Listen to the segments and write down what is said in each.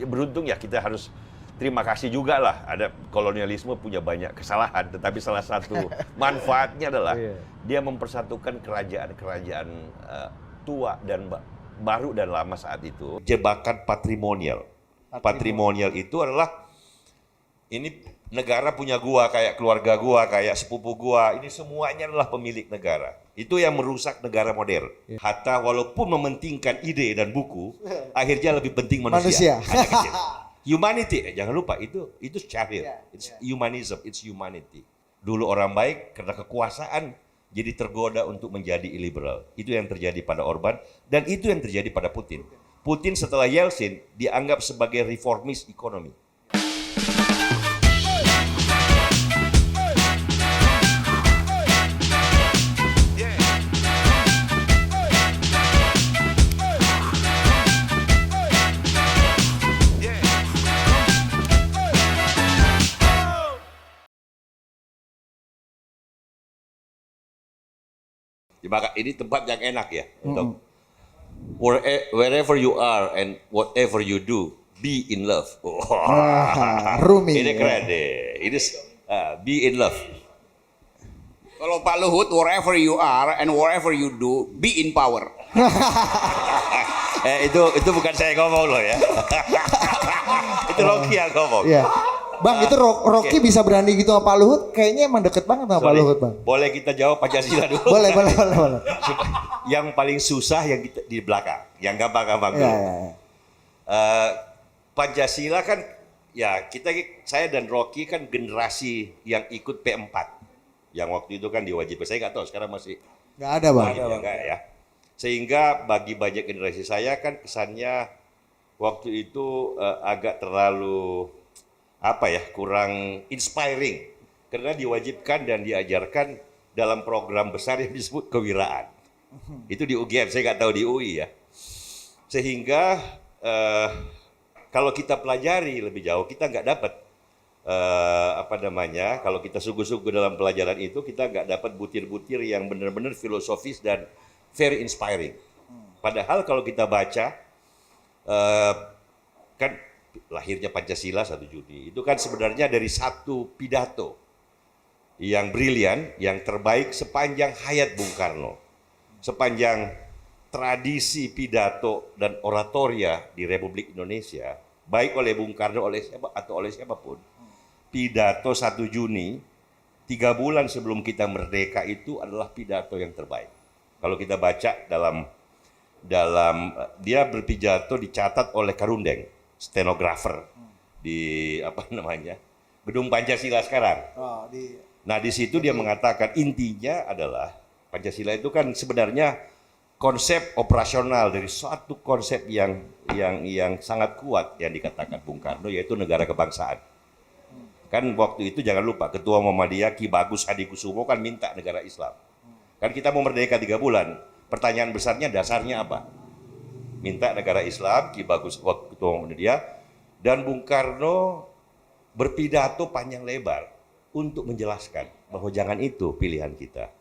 beruntung ya kita harus terima kasih juga lah. Ada kolonialisme punya banyak kesalahan, tetapi salah satu manfaatnya adalah dia mempersatukan kerajaan-kerajaan tua dan baru dan lama saat itu. Jebakan patrimonial. Patrimonial itu adalah ini negara punya gua, kayak keluarga gua, kayak sepupu gua. Ini semuanya adalah pemilik negara. Itu yang merusak negara modern. Hatta walaupun mementingkan ide dan buku, akhirnya lebih penting manusia. Hanya kecil. Humanity, jangan lupa itu syahir. It's humanism, it's humanity. Dulu orang baik karena kekuasaan jadi tergoda untuk menjadi illiberal. Itu yang terjadi pada Orban dan itu yang terjadi pada Putin. Putin setelah Yeltsin dianggap sebagai reformis ekonomi. Maka ini tempat yang enak ya untuk wherever you are and whatever you do, be in love. Rumi. Ini keren deh. Ini be in love. Kalau Pak Luhut, wherever you are and wherever you do, be in power. Itu bukan saya ngomong loh ya. Itu Rocky yang ngomong. Iya. Bang, itu Rocky bisa berani gitu sama Pak Luhut, kayaknya emang deket banget sama Pak Luhut, Bang. Boleh kita jawab Pancasila dulu? Boleh. Yang paling susah yang kita, di belakang, yang gampang-gampang dulu. Pancasila kan, ya saya dan Rocky kan generasi yang ikut P4. Yang waktu itu kan diwajibkan, saya nggak tahu sekarang masih. Nggak ada, Bang. Nggak ya. Sehingga bagi banyak generasi saya kan kesannya waktu itu agak terlalu kurang inspiring karena diwajibkan dan diajarkan dalam program besar yang disebut kewiraan. Itu di UGM, saya nggak tahu di UI ya. Sehingga kalau kita pelajari lebih jauh kita nggak dapat kalau kita sungguh-sungguh dalam pelajaran itu kita nggak dapat butir-butir yang benar-benar filosofis dan very inspiring. Padahal kalau kita baca kan lahirnya Pancasila 1 Juni. Itu kan sebenarnya dari satu pidato yang brilian, yang terbaik sepanjang hayat Bung Karno. Sepanjang tradisi pidato dan oratoria di Republik Indonesia, baik oleh Bung Karno oleh siapapun. Pidato 1 Juni, 3 bulan sebelum kita merdeka itu adalah pidato yang terbaik. Kalau kita baca dalam dia berpidato dicatat oleh Karundeng, stenografer di Gedung Pancasila sekarang. Nah di situ dia mengatakan intinya adalah Pancasila itu kan sebenarnya konsep operasional dari suatu konsep yang sangat kuat yang dikatakan Bung Karno, yaitu negara kebangsaan. Kan waktu itu jangan lupa Ketua Muhammadiyah Ki Bagus Hadikusumo kan minta negara Islam. Kan kita mau merdeka 3 bulan. Pertanyaan besarnya dasarnya apa? Minta negara Islam, Ki Bagus Ketua Muhammadiyah, dan Bung Karno berpidato panjang lebar untuk menjelaskan bahwa jangan itu pilihan kita.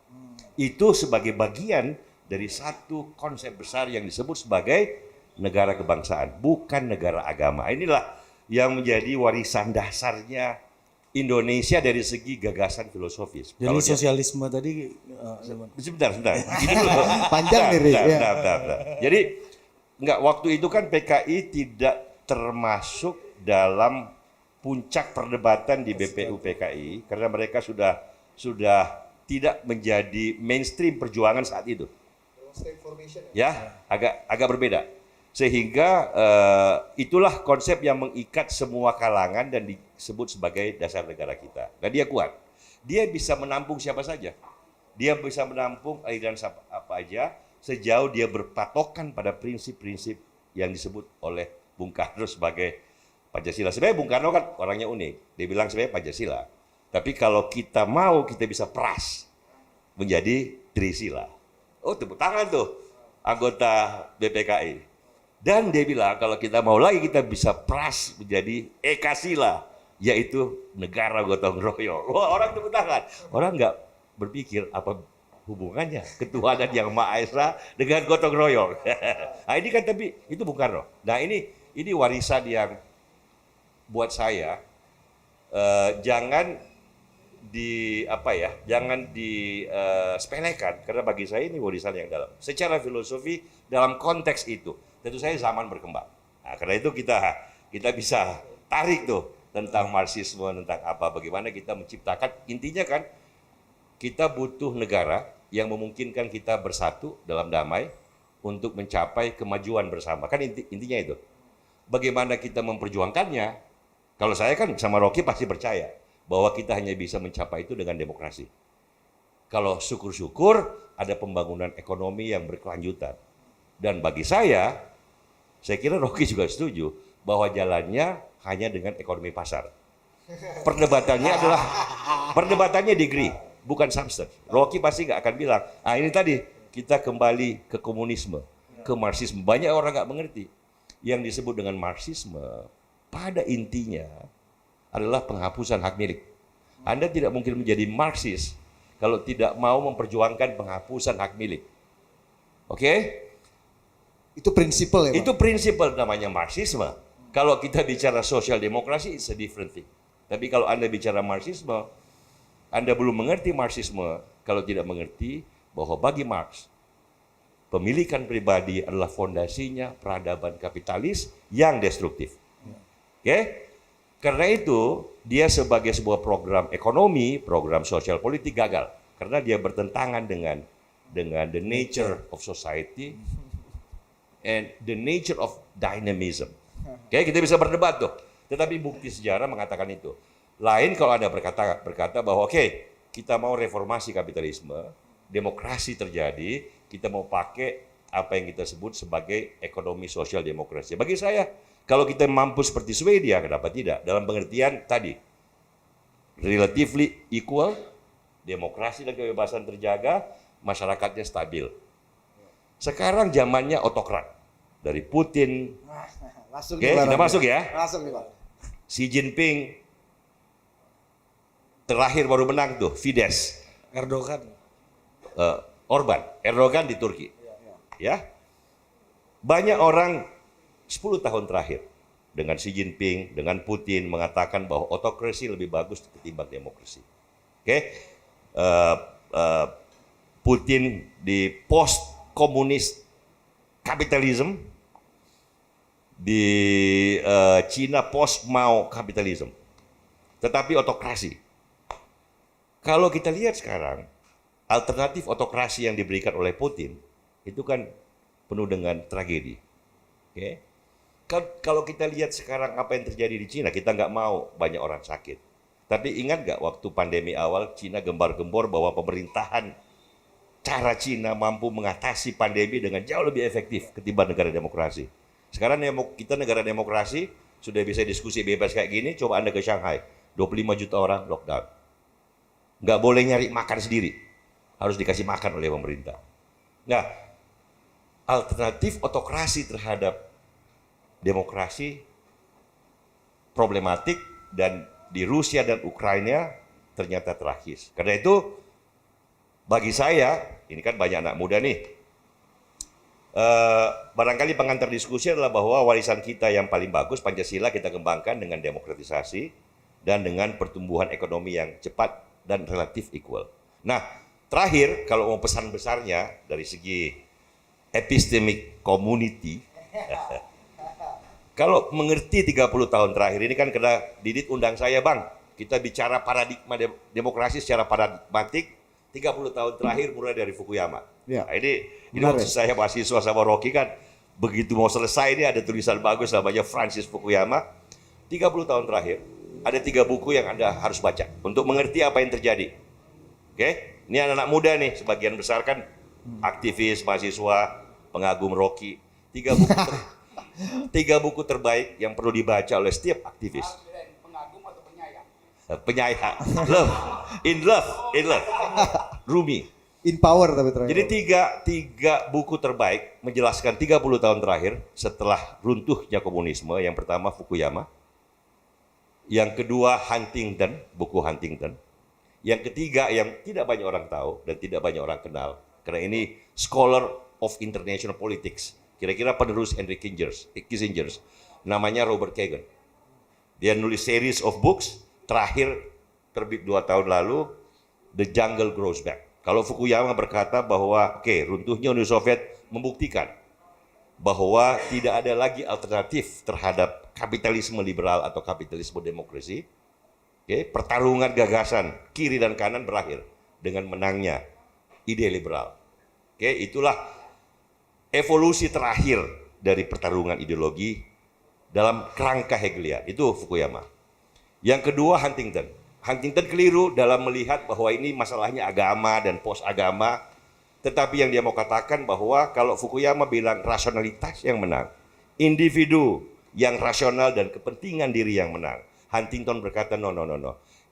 Itu sebagai bagian dari satu konsep besar yang disebut sebagai negara kebangsaan, bukan negara agama. Inilah yang menjadi warisan dasarnya Indonesia dari segi gagasan filosofis. Jadi sosialisme tadi sebentar. Panjang nih, Jadi waktu itu kan PKI tidak termasuk dalam puncak perdebatan di BPU PKI karena mereka sudah tidak menjadi mainstream perjuangan saat itu. Ya, agak berbeda. Sehingga itulah konsep yang mengikat semua kalangan dan disebut sebagai dasar negara kita. Nah dia kuat. Dia bisa menampung siapa saja. Dia bisa menampung aliran apa aja sejauh dia berpatokan pada prinsip-prinsip yang disebut oleh Bung Karno sebagai Pancasila. Sebenarnya Bung Karno kan orangnya unik. Dia bilang sebenarnya Pancasila. Tapi kalau kita mau, kita bisa peras menjadi Trisila. Oh, tepuk tangan tuh anggota BPKI. Dan dia bilang kalau kita mau lagi kita bisa peras menjadi Ekasila, yaitu negara gotong royong. Wah, orang tepuk tangan. Orang nggak berpikir apa hubungannya ketuhanan yang Maha Esa dengan gotong royong. Nah ini kan tapi itu Bung Karno. Nah ini ini warisan yang buat saya jangan jangan disepelekan, karena bagi saya ini warisan yang dalam. Secara filosofi dalam konteks itu, tentu saya zaman berkembang. Nah, karena itu kita bisa tarik tuh tentang Marxisme, tentang apa, bagaimana kita menciptakan, intinya kan kita butuh negara yang memungkinkan kita bersatu dalam damai untuk mencapai kemajuan bersama. Kan intinya itu. Bagaimana kita memperjuangkannya? Kalau saya kan sama Rocky pasti percaya bahwa kita hanya bisa mencapai itu dengan demokrasi. Kalau syukur-syukur ada pembangunan ekonomi yang berkelanjutan. Dan bagi saya kira Rocky juga setuju bahwa jalannya hanya dengan ekonomi pasar. Perdebatannya degree, bukan substance. Rocky pasti nggak akan bilang, ini tadi kita kembali ke komunisme, ke Marxisme. Banyak orang nggak mengerti. Yang disebut dengan Marxisme pada intinya adalah penghapusan hak milik. Anda tidak mungkin menjadi Marxis kalau tidak mau memperjuangkan penghapusan hak milik. Oke? Itu prinsipal ya, Pak? Itu prinsipal namanya Marxisme. Kalau kita bicara sosial demokrasi, it's a different thing. Tapi kalau Anda bicara Marxisme, Anda belum mengerti Marxisme kalau tidak mengerti bahwa bagi Marx, pemilikan pribadi adalah fondasinya peradaban kapitalis yang destruktif. Oke? Karena itu, dia sebagai sebuah program ekonomi, program sosial politik gagal. Karena dia bertentangan dengan the nature of society and the nature of dynamism. Oke, kita bisa berdebat tuh. Tetapi bukti sejarah mengatakan itu. Lain kalau Anda berkata bahwa kita mau reformasi kapitalisme, demokrasi terjadi, kita mau pakai apa yang kita sebut sebagai ekonomi sosial demokrasi. Bagi saya, kalau kita mampu seperti Swedia, kenapa tidak? Dalam pengertian tadi, relatively equal, demokrasi dan kebebasan terjaga, masyarakatnya stabil. Sekarang zamannya otokrat. Dari Putin, Masuk kita masuk ya. Masuk nih, Pak. Xi Jinping, terakhir baru menang tuh, Fidesz. Erdogan. Erdogan di Turki. Ya. Banyak orang 10 tahun terakhir dengan Xi Jinping, dengan Putin mengatakan bahwa otokrasi lebih bagus ketimbang demokrasi. Putin di post komunis kapitalisme, di Cina post Mao kapitalisme, tetapi otokrasi. Kalau kita lihat sekarang, alternatif otokrasi yang diberikan oleh Putin itu kan penuh dengan tragedi. Kalau kita lihat sekarang apa yang terjadi di Cina, kita nggak mau banyak orang sakit. Tapi ingat nggak waktu pandemi awal Cina gembar-gembor bahwa pemerintahan cara Cina mampu mengatasi pandemi dengan jauh lebih efektif ketimbang negara demokrasi. Sekarang kita negara demokrasi, sudah bisa diskusi bebas kayak gini, coba Anda ke Shanghai, 25 juta orang lockdown. Nggak boleh nyari makan sendiri, harus dikasih makan oleh pemerintah. Nah, alternatif otokrasi terhadap demokrasi problematik, dan di Rusia dan Ukraina ternyata tragis. Karena itu, bagi saya, ini kan banyak anak muda nih, barangkali pengantar diskusi adalah bahwa warisan kita yang paling bagus, Pancasila, kita kembangkan dengan demokratisasi dan dengan pertumbuhan ekonomi yang cepat dan relatif equal. Nah, terakhir, kalau mau pesan besarnya dari segi epistemic community, kalau mengerti 30 tahun terakhir ini kan kena Didit undang saya, Bang, kita bicara paradigma demokrasi secara paradigmatik 30 tahun terakhir mulai dari Fukuyama. Ya. Nah, ini waktu saya mahasiswa sama Rocky kan, begitu mau selesai ini ada tulisan bagus namanya Francis Fukuyama. 30 tahun terakhir ada 3 buku yang Anda harus baca untuk mengerti apa yang terjadi. Ini anak-anak muda nih, sebagian besar kan aktivis, mahasiswa, pengagum Rocky. 3 buku terbaik yang perlu dibaca oleh setiap aktivis. Pengagum atau penyayang? Penyayang. In love. Rumi. In power tapi terakhir. Jadi tiga buku terbaik menjelaskan 30 tahun terakhir setelah runtuhnya komunisme. Yang pertama Fukuyama. Yang kedua Huntington, buku Huntington. Yang ketiga yang tidak banyak orang tahu dan tidak banyak orang kenal, karena ini scholar of international politics. Kira-kira penerus Henry Kissinger. namanya Robert Kagan. Dia nulis series of books, terakhir terbit 2 tahun lalu, The Jungle Grows Back. Kalau Fukuyama berkata bahwa runtuhnya Uni Soviet membuktikan bahwa tidak ada lagi alternatif terhadap kapitalisme liberal atau kapitalisme demokrasi. Pertarungan gagasan kiri dan kanan berakhir dengan menangnya ide liberal. Itulah evolusi terakhir dari pertarungan ideologi dalam kerangka Hegelian. Itu Fukuyama. Yang kedua Huntington. Huntington keliru dalam melihat bahwa ini masalahnya agama dan pos agama. Tetapi yang dia mau katakan bahwa kalau Fukuyama bilang rasionalitas yang menang, individu yang rasional dan kepentingan diri yang menang. Huntington berkata no.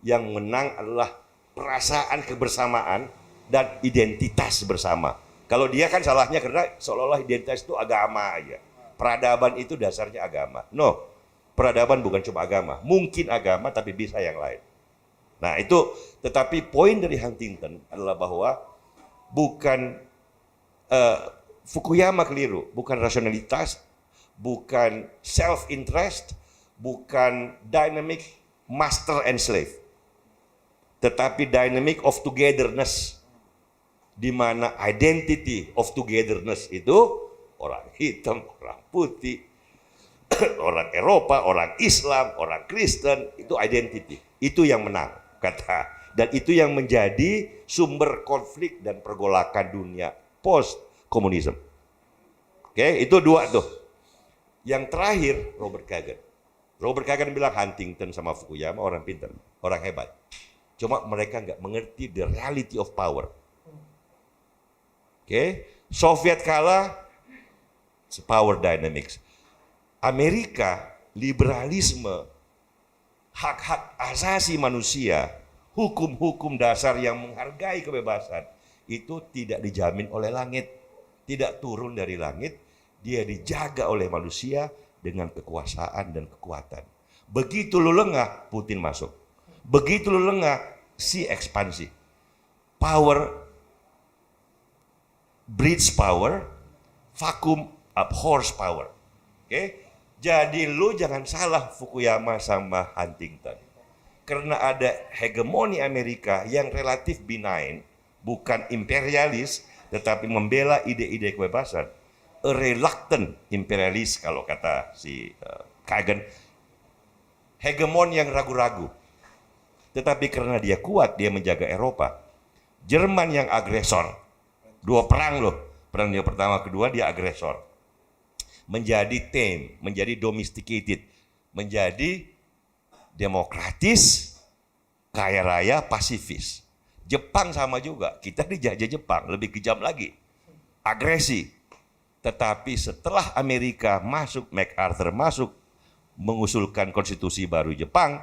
Yang menang adalah perasaan kebersamaan dan identitas bersama. Kalau dia kan salahnya karena seolah-olah identitas itu agama aja. Peradaban itu dasarnya agama. No, peradaban bukan cuma agama. Mungkin agama tapi bisa yang lain. Nah itu, tetapi poin dari Huntington adalah bahwa bukan Fukuyama keliru, bukan rasionalitas, bukan self-interest, bukan dynamic master and slave, tetapi dynamic of togetherness, di mana identity of togetherness itu orang hitam, orang putih, orang Eropa, orang Islam, orang Kristen, itu identity. Itu yang menang, kata. Dan itu yang menjadi sumber konflik dan pergolakan dunia post-komunisme. Itu dua tuh. Yang terakhir, Robert Kagan. Robert Kagan bilang Huntington sama Fukuyama orang pintar, orang hebat. Cuma mereka nggak mengerti the reality of power. Soviet kalah, power dynamics. Amerika, liberalisme, hak-hak asasi manusia, hukum-hukum dasar yang menghargai kebebasan, itu tidak dijamin oleh langit. Tidak turun dari langit, dia dijaga oleh manusia dengan kekuasaan dan kekuatan. Begitu lu lengah, Putin masuk. Begitu lu lengah, si ekspansi. Power breeds power, vacuum abhors power. Jadi lu jangan salah Fukuyama sama Huntington. Karena ada hegemoni Amerika yang relatif benign, bukan imperialis, tetapi membela ide-ide kebebasan. A reluctant imperialist kalau kata si Kagan. Hegemon yang ragu-ragu. Tetapi karena dia kuat, dia menjaga Eropa. Jerman yang agresor. 2 perang loh. Perang Dunia Pertama, kedua dia agresor. Menjadi tame, menjadi domesticated, menjadi demokratis, kaya raya, pasifis. Jepang sama juga, kita dijajah Jepang, lebih kejam lagi. Agresi. Tetapi setelah Amerika masuk, MacArthur masuk, mengusulkan konstitusi baru Jepang,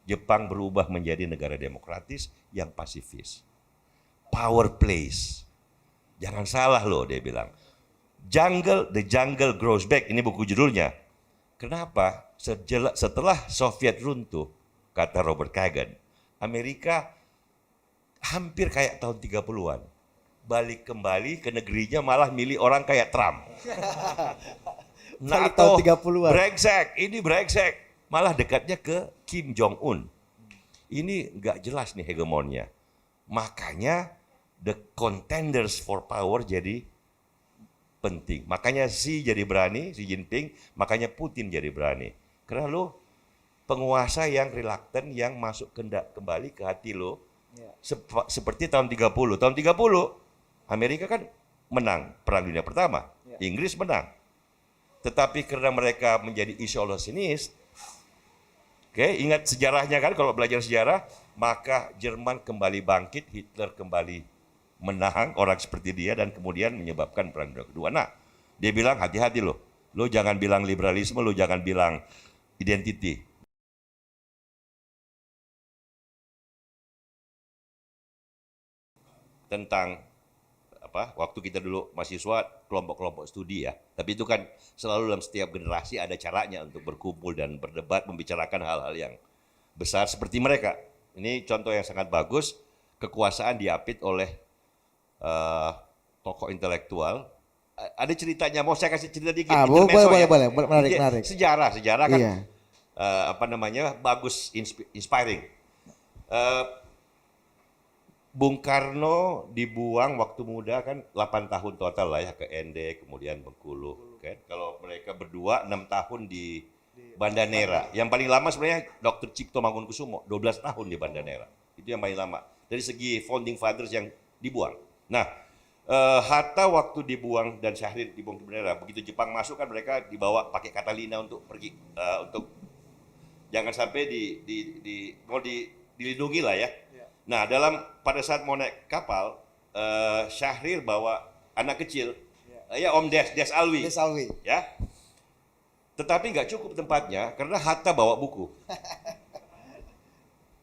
Jepang berubah menjadi negara demokratis yang pasifis. Power plays. Jangan salah loh, dia bilang. The Jungle Grows Back, ini buku judulnya. Kenapa? Setelah Soviet runtuh, kata Robert Kagan, Amerika hampir kayak tahun 30-an. Balik kembali ke negerinya malah milih orang kayak Trump. NATO, brengsek. Malah dekatnya ke Kim Jong-un. Ini nggak jelas nih hegemonnya. Makanya the contenders for power jadi penting. Makanya Xi jadi berani, Xi Jinping, makanya Putin jadi berani. Karena lo penguasa yang reluctant, yang masuk kembali ke hati lo, seperti tahun 30. Tahun 30, Amerika kan menang Perang Dunia Pertama, Inggris menang. Tetapi karena mereka menjadi isolasionis, ingat sejarahnya kan, kalau belajar sejarah, maka Jerman kembali bangkit, Hitler kembali menang orang seperti dia dan kemudian menyebabkan Perang Dunia Kedua. Nah, dia bilang hati-hati loh. Lo jangan bilang liberalisme, lo jangan bilang identity. Tentang waktu kita dulu mahasiswa, kelompok-kelompok studi ya. Tapi itu kan selalu dalam setiap generasi ada caranya untuk berkumpul dan berdebat, membicarakan hal-hal yang besar seperti mereka. Ini contoh yang sangat bagus, kekuasaan diapit oleh tokoh intelektual ada ceritanya, mau saya kasih cerita dikit. Boleh, intermezzo ya. boleh, menarik, Jadi, menarik. Sejarah kan Iya. bagus, inspiring. Bung Karno dibuang waktu muda kan 8 tahun total lah ya ke ND, kemudian Bengkulu kan. Kalau mereka berdua 6 tahun di Banda Nera. Yang paling lama sebenarnya Dr. Cipto Mangunkusumo, 12 tahun di Banda Nera. Itu yang paling lama. Dari segi founding fathers yang dibuang. Nah, Hatta waktu dibuang dan Syahrir dibuang ke Banda Nera, begitu Jepang masuk kan mereka dibawa pakai Catalina untuk pergi untuk jangan sampai dilindungi lah ya. Nah, pada saat mau naik kapal, Syahrir bawa anak kecil, ya Om Des Alwi, ya. Tetapi nggak cukup tempatnya karena Hatta bawa buku.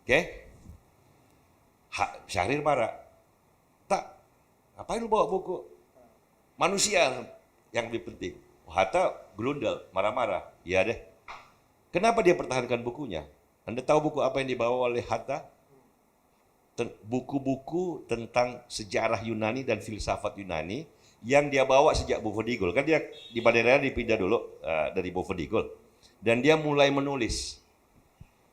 Oke? Syahrir marah. Tak, ngapain lu bawa buku? Manusia yang lebih penting. Hatta gelundel, marah-marah. Ya deh. Kenapa dia pertahankan bukunya? Anda tahu buku apa yang dibawa oleh Hatta? Buku-buku tentang sejarah Yunani dan filsafat Yunani yang dia bawa sejak Bovendigul. Kan dia di Banda Nera dipindah dulu dari Bovendigul. Dan dia mulai menulis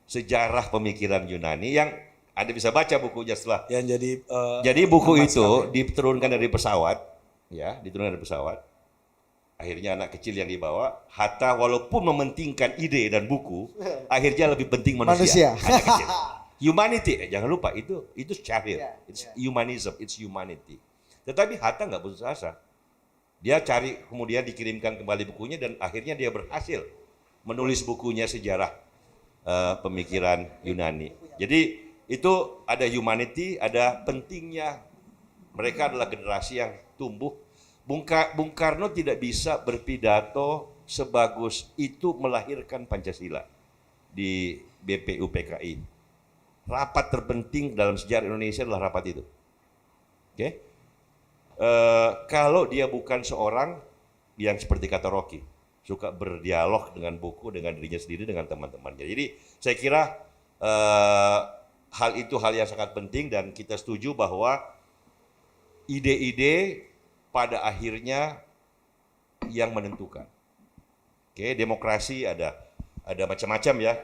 sejarah pemikiran Yunani yang Anda bisa baca bukunya setelah. Yang Jadi buku itu diturunkan dari pesawat, ya, diturunkan dari pesawat. Akhirnya anak kecil yang dibawa, Hatta walaupun mementingkan ide dan buku, akhirnya lebih penting manusia. Anak kecil. Humanity, jangan lupa itu Syahrir. It's humanism, it's humanity. Tetapi Hatta nggak putus asa. Dia cari, kemudian dikirimkan kembali bukunya dan akhirnya dia berhasil menulis bukunya sejarah pemikiran Yunani. Jadi itu ada humanity, ada pentingnya. Mereka adalah generasi yang tumbuh. Bung Karno tidak bisa berpidato sebagus itu melahirkan Pancasila di BPUPKI. Rapat terpenting dalam sejarah Indonesia adalah rapat itu. Oke? Kalau dia bukan seorang yang seperti kata Rocky, suka berdialog dengan buku, dengan dirinya sendiri, dengan teman-temannya. Jadi saya kira hal itu hal yang sangat penting dan kita setuju bahwa ide-ide pada akhirnya yang menentukan. Oke, demokrasi ada macam-macam ya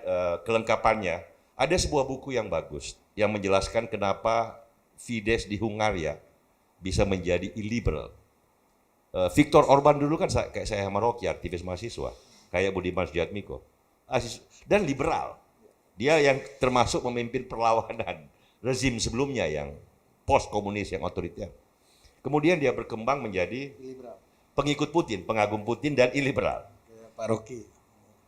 kelengkapannya. Ada sebuah buku yang bagus yang menjelaskan kenapa Fidesz di Hungaria bisa menjadi illiberal. Viktor Orban dulu kan kayak saya sama Rocky, aktivis mahasiswa, kayak Budiman Sujatmiko, dan liberal. Dia yang termasuk memimpin perlawanan rezim sebelumnya yang post komunis yang otoriter. Kemudian dia berkembang menjadi pengikut Putin, pengagum Putin dan illiberal. Pak Rocky.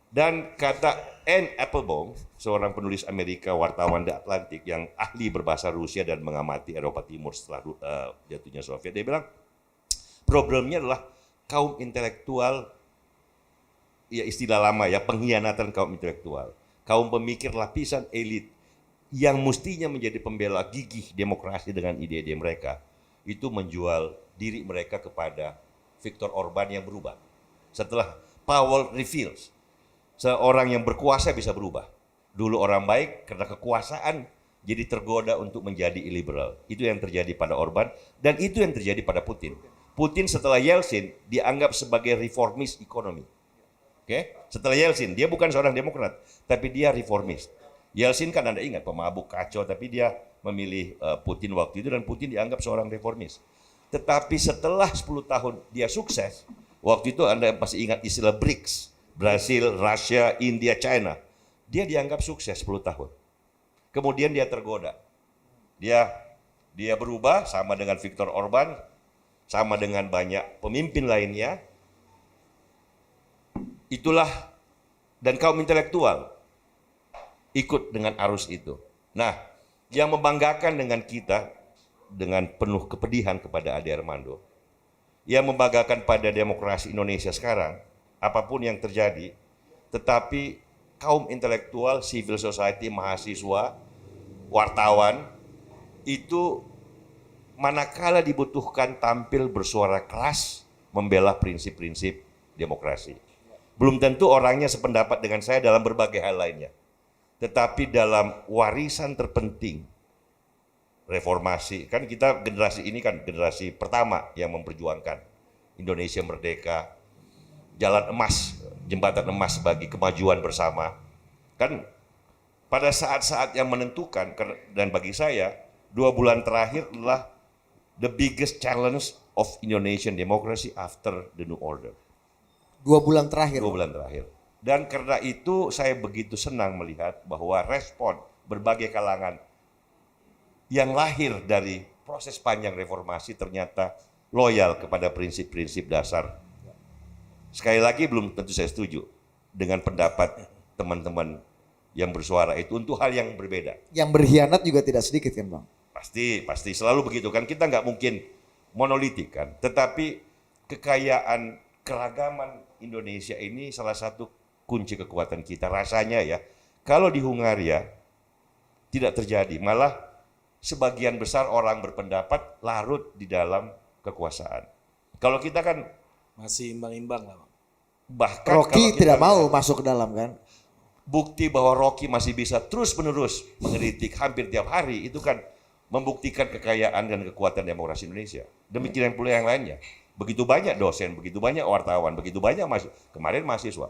Dan kata Anne Applebaum, seorang penulis Amerika, wartawan The Atlantic yang ahli berbahasa Rusia dan mengamati Eropa Timur setelah jatuhnya Soviet, dia bilang problemnya adalah kaum intelektual, ya istilah lama ya, pengkhianatan kaum intelektual, kaum pemikir lapisan elit yang mestinya menjadi pembela gigih demokrasi dengan ide-ide mereka, itu menjual diri mereka kepada Viktor Orban yang berubah. Setelah power reveals, seorang yang berkuasa bisa berubah. Dulu orang baik karena kekuasaan jadi tergoda untuk menjadi illiberal. Itu yang terjadi pada Orban dan itu yang terjadi pada Putin. Putin setelah Yeltsin dianggap sebagai reformis ekonomi. Oke? Setelah Yeltsin, dia bukan seorang demokrat, tapi dia reformis. Yeltsin kan Anda ingat pemabuk kacau, tapi dia memilih Putin waktu itu dan Putin dianggap seorang reformis. Tetapi setelah 10 tahun dia sukses, waktu itu Anda pasti ingat istilah BRICS. Brasil, Rusia, India, China. Dia dianggap sukses 10 tahun. Kemudian dia tergoda. Dia berubah sama dengan Viktor Orban, sama dengan banyak pemimpin lainnya. Itulah, dan kaum intelektual ikut dengan arus itu. Nah, yang membanggakan dengan kita, dengan penuh kepedihan kepada Ade Armando, yang membanggakan pada demokrasi Indonesia sekarang, apapun yang terjadi, tetapi kaum intelektual, civil society, mahasiswa, wartawan, itu manakala dibutuhkan tampil bersuara keras, membela prinsip-prinsip demokrasi. Belum tentu orangnya sependapat dengan saya dalam berbagai hal lainnya. Tetapi dalam warisan terpenting, reformasi, kan kita generasi ini kan generasi pertama yang memperjuangkan Indonesia merdeka, jalan emas, jembatan emas bagi kemajuan bersama. Kan pada saat-saat yang menentukan, dan bagi saya 2 bulan terakhir adalah the biggest challenge of Indonesian democracy after the New Order. 2 bulan terakhir. 2 bulan terakhir. Dan karena itu saya begitu senang melihat bahwa respon berbagai kalangan yang lahir dari proses panjang reformasi ternyata loyal kepada prinsip-prinsip dasar. Sekali lagi belum tentu saya setuju dengan pendapat teman-teman yang bersuara itu untuk hal yang berbeda. Yang berkhianat juga tidak sedikit kan Bang? Pasti selalu begitu kan, kita nggak mungkin monolitik kan. Tetapi kekayaan keragaman Indonesia ini salah satu kunci kekuatan kita rasanya ya. Kalau di Hungaria tidak terjadi, malah sebagian besar orang berpendapat larut di dalam kekuasaan. Kalau kita kan masih imbang-imbang lah Bang. bahkan Rocky kalau kita tidak mau lihat masuk ke dalam kan? bukti bahwa Rocky masih bisa terus-menerus mengkritik hampir tiap hari, itu kan membuktikan kekayaan dan kekuatan demokrasi Indonesia. Demikian pula yang lainnya. Begitu banyak dosen, begitu banyak wartawan, begitu banyak kemarin mahasiswa.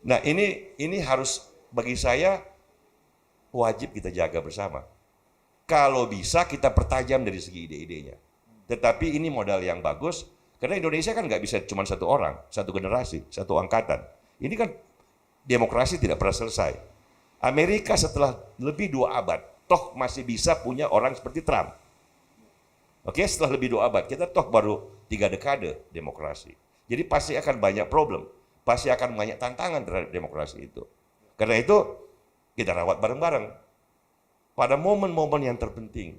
Nah ini harus bagi saya wajib kita jaga bersama. Kalau bisa kita pertajam dari segi ide-idenya. Tetapi ini modal yang bagus, karena Indonesia kan nggak bisa cuma satu orang, satu generasi, satu angkatan. Ini kan demokrasi tidak pernah selesai. Amerika setelah lebih 2 abad, toh masih bisa punya orang seperti Trump. Oke, setelah lebih 2 abad, kita toh baru 3 dekade demokrasi. Jadi pasti akan banyak problem, pasti akan banyak tantangan terhadap demokrasi itu. Karena itu kita rawat bareng-bareng. Pada momen-momen yang terpenting,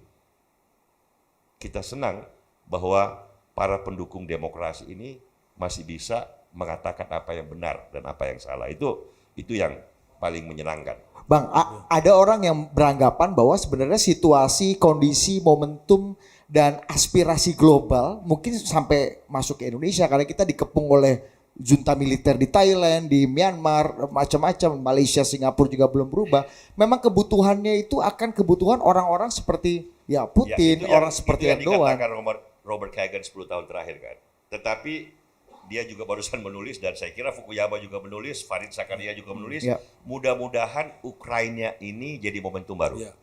kita senang bahwa para pendukung demokrasi ini masih bisa mengatakan apa yang benar dan apa yang salah. Itu yang paling menyenangkan. Bang, ada orang yang beranggapan bahwa sebenarnya situasi, kondisi, momentum, dan aspirasi global mungkin sampai masuk ke Indonesia karena kita dikepung oleh junta militer di Thailand, di Myanmar, macam-macam, Malaysia, Singapura juga belum berubah. Memang kebutuhannya itu akan kebutuhan orang-orang seperti ya Putin, ya, orang seperti yang Erdogan. dikatakan Robert Kagan 10 tahun terakhir kan. Tetapi dia juga barusan menulis, dan saya kira Fukuyama juga menulis, Farid Zakaria juga menulis, Ya. mudah-mudahan Ukraina ini jadi momentum baru. Ya.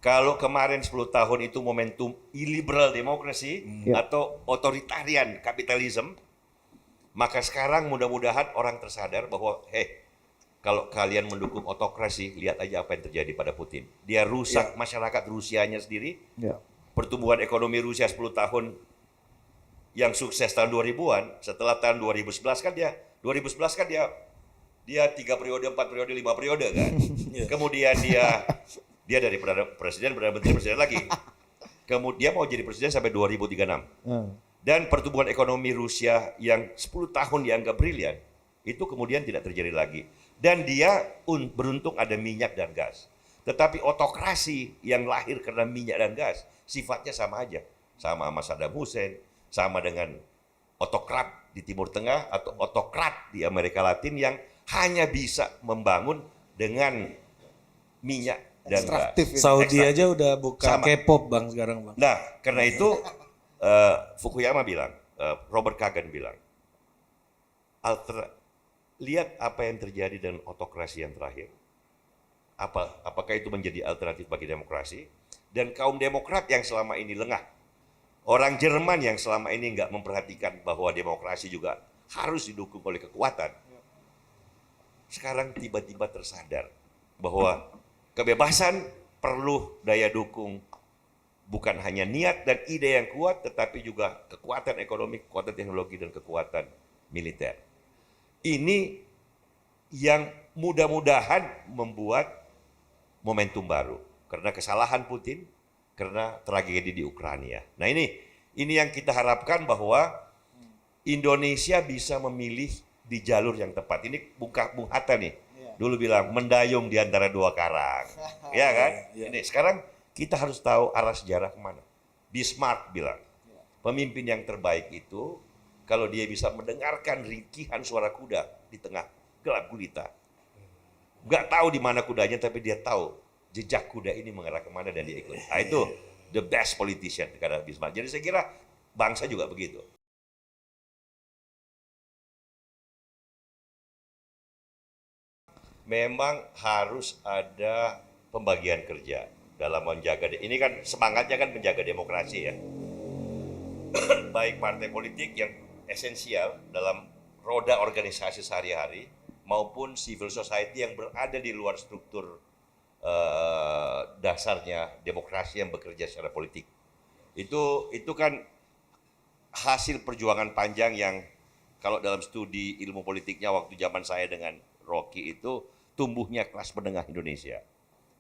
Kalau kemarin 10 tahun itu momentum illiberal demokrasi Ya. atau otoritarian kapitalisme, maka sekarang mudah-mudahan orang tersadar bahwa kalau kalian mendukung otokrasi, lihat aja apa yang terjadi pada Putin. Dia rusak masyarakat Rusianya sendiri. Ya. Pertumbuhan ekonomi Rusia 10 tahun yang sukses tahun 2000-an, setelah tahun 2011 kan dia 3 periode, 4 periode, 5 periode kan. Kemudian dia dari presiden, menteri presiden lagi. Kemudian mau jadi presiden sampai 2036. Dan pertumbuhan ekonomi Rusia yang 10 tahun dianggap brilian, itu kemudian tidak terjadi lagi. Dan dia beruntung ada minyak dan gas. Tetapi otokrasi yang lahir karena minyak dan gas, sifatnya sama aja. Sama Saddam Hussein, sama dengan otokrat di Timur Tengah atau otokrat di Amerika Latin yang hanya bisa membangun dengan minyak dan gas. Saudi aja udah buka Sama. K-pop Bang sekarang Bang. Nah, karena itu Fukuyama bilang, Robert Kagan bilang, lihat apa yang terjadi dengan otokrasi yang terakhir. Apakah itu menjadi alternatif bagi demokrasi? Dan kaum demokrat yang selama ini lengah, orang Jerman yang selama ini nggak memperhatikan bahwa demokrasi juga harus didukung oleh kekuatan, sekarang tiba-tiba tersadar bahwa kebebasan perlu daya dukung, bukan hanya niat dan ide yang kuat, tetapi juga kekuatan ekonomi, kekuatan teknologi, dan kekuatan militer. Ini yang mudah-mudahan membuat momentum baru. Karena kesalahan Putin, karena tragedi di Ukraina. Nah ini yang kita harapkan bahwa Indonesia bisa memilih di jalur yang tepat. Ini Bung Hatta nih, dulu bilang mendayung di antara 2 karang. Ya kan? Ini sekarang kita harus tahu arah sejarah kemana. Bismarck bilang, pemimpin yang terbaik itu kalau dia bisa mendengarkan rintihan suara kuda di tengah gelap gulita. Gak tahu di mana kudanya, tapi dia tahu jejak kuda ini mengarah kemana dan dia ikut. Nah, itu the best politician kata Bismarck. Jadi saya kira bangsa juga begitu. memang harus ada pembagian kerja dalam menjaga, ini kan semangatnya kan menjaga demokrasi ya. Baik partai politik yang esensial dalam roda organisasi sehari-hari maupun civil society yang berada di luar struktur dasarnya demokrasi yang bekerja secara politik. Itu kan hasil perjuangan panjang yang kalau dalam studi ilmu politiknya waktu zaman saya dengan Rocky itu tumbuhnya kelas menengah Indonesia.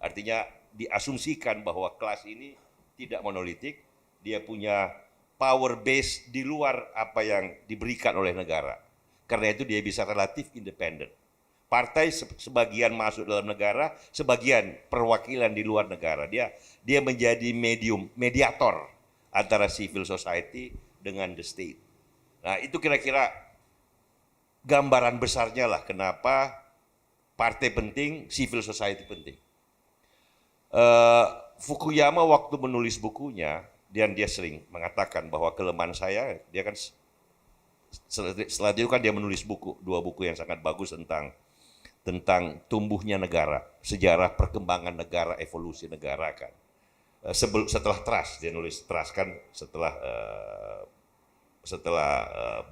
Artinya diasumsikan bahwa kelas ini tidak monolitik, dia punya power base di luar apa yang diberikan oleh negara. Karena itu dia bisa relatif independen. Partai sebagian masuk dalam negara, sebagian perwakilan di luar negara. Dia menjadi mediator antara civil society dengan the state. Nah, itu kira-kira gambaran besarnya lah kenapa partai penting, civil society penting. Fukuyama waktu menulis bukunya, dan dia sering mengatakan bahwa kelemahan saya, dia kan setelah itu kan dia menulis dua buku yang sangat bagus tentang tumbuhnya negara, sejarah perkembangan negara, evolusi negara kan. Setelah Trust, dia nulis Trust kan setelah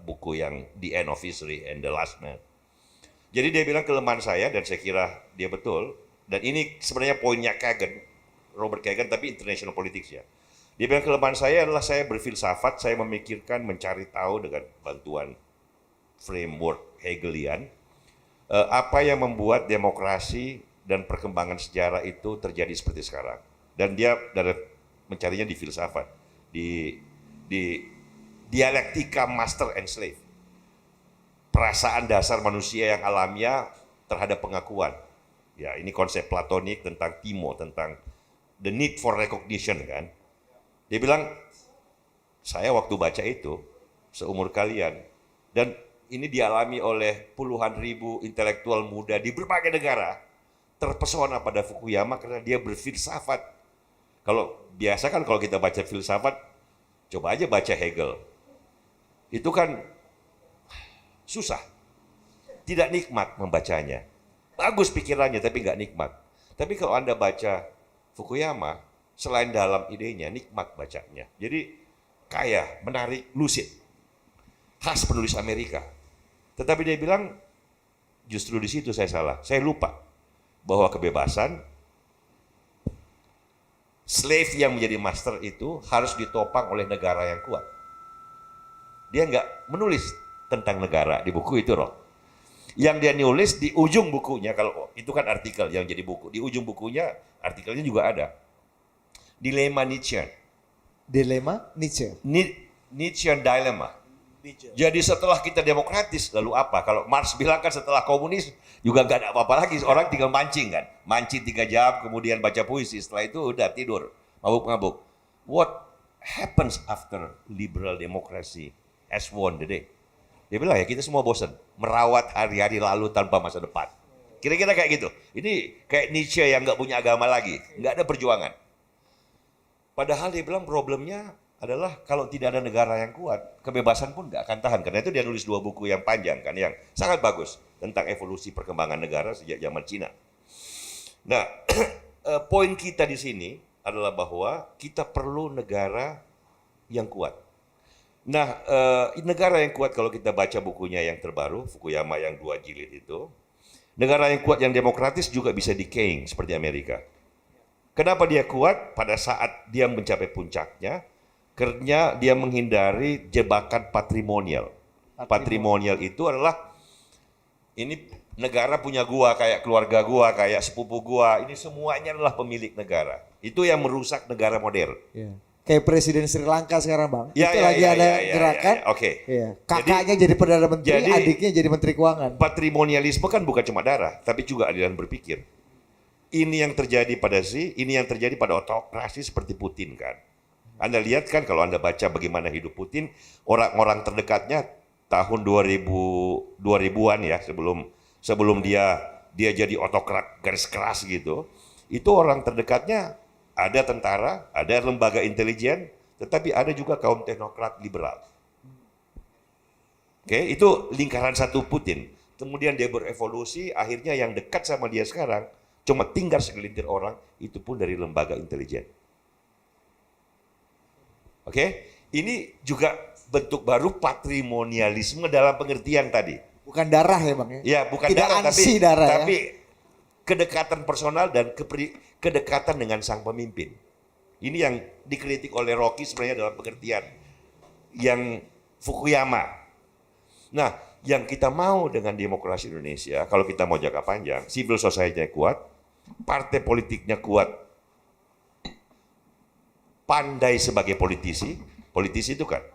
buku yang The End of History and the Last Man. Jadi dia bilang kelemahan saya, dan saya kira dia betul, dan ini sebenarnya poinnya Kagan, Robert Kagan, tapi international politics ya. Dia bilang kelemahan saya adalah saya berfilsafat, saya memikirkan, mencari tahu dengan bantuan framework Hegelian, apa yang membuat demokrasi dan perkembangan sejarah itu terjadi seperti sekarang. Dan dia mencarinya di filsafat, di dialektika master and slave. Perasaan dasar manusia yang alamiah terhadap pengakuan. Ya, ini konsep platonik tentang timo, tentang the need for recognition kan. Dia bilang, saya waktu baca itu, seumur kalian, dan ini dialami oleh puluhan ribu intelektual muda di berbagai negara, terpesona pada Fukuyama karena dia berfilsafat. Kalau biasa kan kalau kita baca filsafat, coba aja baca Hegel. Itu kan susah, tidak nikmat membacanya. Bagus pikirannya tapi nggak nikmat. Tapi kalau Anda baca Fukuyama, selain dalam idenya, nikmat bacanya. Jadi kaya, menarik, lucid. Khas penulis Amerika. Tetapi dia bilang, justru di situ saya salah. Saya lupa bahwa kebebasan, slave yang menjadi master itu harus ditopang oleh negara yang kuat. Dia nggak menulis tentang negara di buku itu, Roh. Yang dia nulis di ujung bukunya, kalau itu kan artikel yang jadi buku. Di ujung bukunya, artikelnya juga ada. Dilema Nietzschean. Dilema Nietzsche. Nietzschean dilemma. Jadi setelah kita demokratis, lalu apa? Kalau Marx bilang kan setelah komunis juga gak ada apa-apa lagi. Orang tinggal mancing kan. Mancing 3 jam, kemudian baca puisi. Setelah itu udah tidur, mabuk-mabuk. What happens after liberal democracy has won the day? Dia bilang ya kita semua bosan merawat hari-hari lalu tanpa masa depan. Kira-kira kayak gitu. Ini kayak Nietzsche yang gak punya agama lagi. Gak ada perjuangan. Padahal dia bilang problemnya adalah kalau tidak ada negara yang kuat, kebebasan pun nggak akan tahan. Karena itu dia nulis 2 buku yang panjang kan, yang sangat bagus tentang evolusi perkembangan negara sejak zaman Cina. Nah, poin kita di sini adalah bahwa kita perlu negara yang kuat. Nah, negara yang kuat kalau kita baca bukunya yang terbaru, Fukuyama yang 2 jilid itu, negara yang kuat yang demokratis juga bisa decaying seperti Amerika. Kenapa dia kuat? Pada saat dia mencapai puncaknya, karena dia menghindari jebakan patrimonial. Patrimonial itu adalah, ini negara punya gua, kayak keluarga gua, kayak sepupu gua, ini semuanya adalah pemilik negara. Itu yang merusak negara modern. Ya. Kayak Presiden Sri Lanka sekarang, Bang. Ya, itu ya, lagi ya, ada ya, ya, gerakan. ya, ya. Oke. Ya. Kakaknya jadi Perdana Menteri, adiknya jadi Menteri Keuangan. Patrimonialisme kan bukan cuma darah, tapi juga aliran berpikir. Ini yang terjadi pada ini yang terjadi pada autokrasi seperti Putin kan. Anda lihat kan kalau Anda baca bagaimana hidup Putin, orang-orang terdekatnya tahun 2000-an ya, sebelum dia jadi autokrat garis keras gitu. Itu orang terdekatnya ada tentara, ada lembaga intelijen, tetapi ada juga kaum teknokrat liberal. Oke, itu lingkaran satu Putin. kemudian dia berevolusi, akhirnya yang dekat sama dia sekarang cuma tinggal segelintir orang, itu pun dari lembaga intelijen. Oke, ini juga bentuk baru patrimonialisme dalam pengertian tadi. Bukan darah ya Bang ya? Ya, bukan Tidak darah, angsi darah ya? tapi kedekatan personal dan kedekatan dengan sang pemimpin. Ini yang dikritik oleh Rocky sebenarnya dalam pengertian yang Fukuyama. Nah, yang kita mau dengan demokrasi Indonesia, kalau kita mau jangka panjang, civil society-nya kuat, partai politiknya kuat, pandai sebagai politisi itu kan,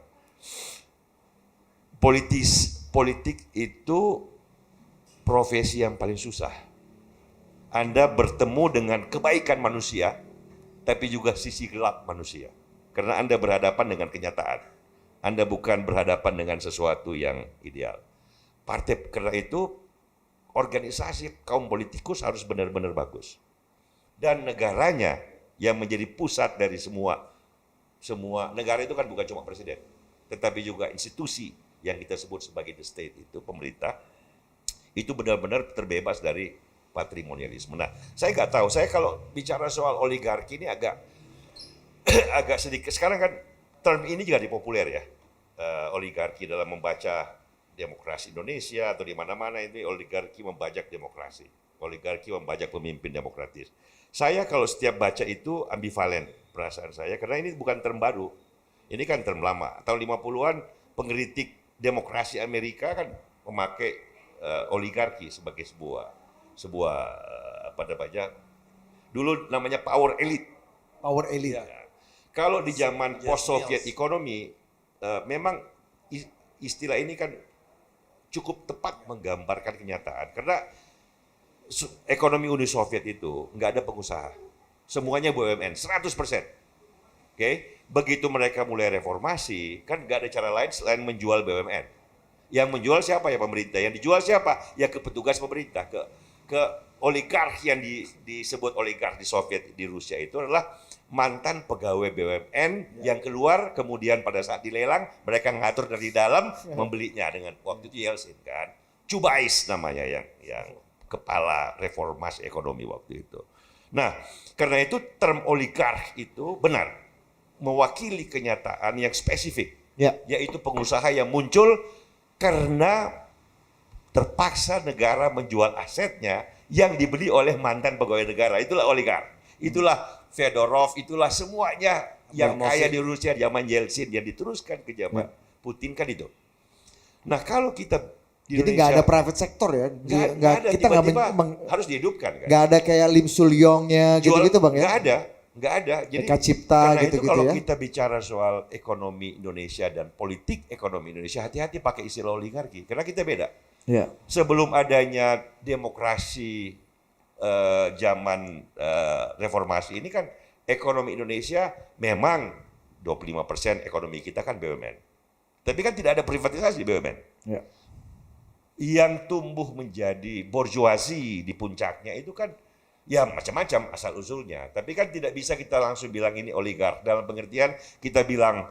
politik itu profesi yang paling susah. Anda bertemu dengan kebaikan manusia, tapi juga sisi gelap manusia. Karena Anda berhadapan dengan kenyataan. Anda bukan berhadapan dengan sesuatu yang ideal. Partai, karena itu organisasi kaum politikus harus benar-benar bagus. Dan negaranya yang menjadi pusat dari semua negara itu kan bukan cuma presiden, tetapi juga institusi yang kita sebut sebagai the state itu, pemerintah, itu benar-benar terbebas dari patrimonialisme. Nah, saya nggak tahu, saya kalau bicara soal oligarki ini agak sedikit, sekarang kan term ini juga dipopuler ya, oligarki dalam membaca demokrasi Indonesia atau di mana-mana ini oligarki membajak demokrasi, oligarki membajak pemimpin demokratis. Saya kalau setiap baca itu ambivalen perasaan saya, karena ini bukan term baru, ini kan term lama. Tahun 50-an pengkritik demokrasi Amerika kan memakai oligarki sebagai sebuah apa namanya, dulu namanya power elite. Power elite. Ya. Kalau di zaman post-Soviet ekonomi, memang istilah ini kan cukup tepat menggambarkan kenyataan. Karena ekonomi Uni Soviet itu nggak ada pengusaha. Semuanya BUMN, 100%. Oke, begitu mereka mulai reformasi, kan nggak ada cara lain selain menjual BUMN. Yang menjual siapa? Ya pemerintah. Yang dijual siapa? Ya ke petugas pemerintah, ke oligark yang disebut oligark di Soviet, di Rusia itu adalah mantan pegawai BUMN yang keluar, kemudian pada saat dilelang mereka ngatur dari dalam membelinya dengan waktu itu Yeltsin kan. Chubais namanya yang kepala reformasi ekonomi waktu itu. Nah, karena itu term oligark itu benar mewakili kenyataan yang spesifik, yaitu pengusaha yang muncul karena terpaksa negara menjual asetnya yang dibeli oleh mantan pegawai negara. Itulah oligark. Itulah Fedorov, itulah semuanya yang kaya di Rusia zaman Yeltsin yang diteruskan ke zaman Putin kan itu. Nah, kalau kita di Jadi Indonesia, nggak ada private sector ya? Nggak ada, kita tiba-tiba harus dihidupkan kan? nggak ada kayak Lim Sul-yongnya gitu-gitu Bang ya? Nggak ada. Jadi Eka Cipta karena gitu-gitu itu kalau ya? kita bicara soal ekonomi Indonesia dan politik ekonomi Indonesia, hati-hati pakai istilah oligarki. Karena kita beda. Ya. Sebelum Adanya demokrasi zaman reformasi ini kan ekonomi Indonesia memang 25% ekonomi kita kan BUMN. Tapi kan tidak ada privatisasi BUMN. Ya. Yang tumbuh menjadi bourgeoisie di puncaknya itu kan ya macam-macam asal usulnya. Tapi kan tidak bisa kita langsung bilang ini oligark. Dalam pengertian kita bilang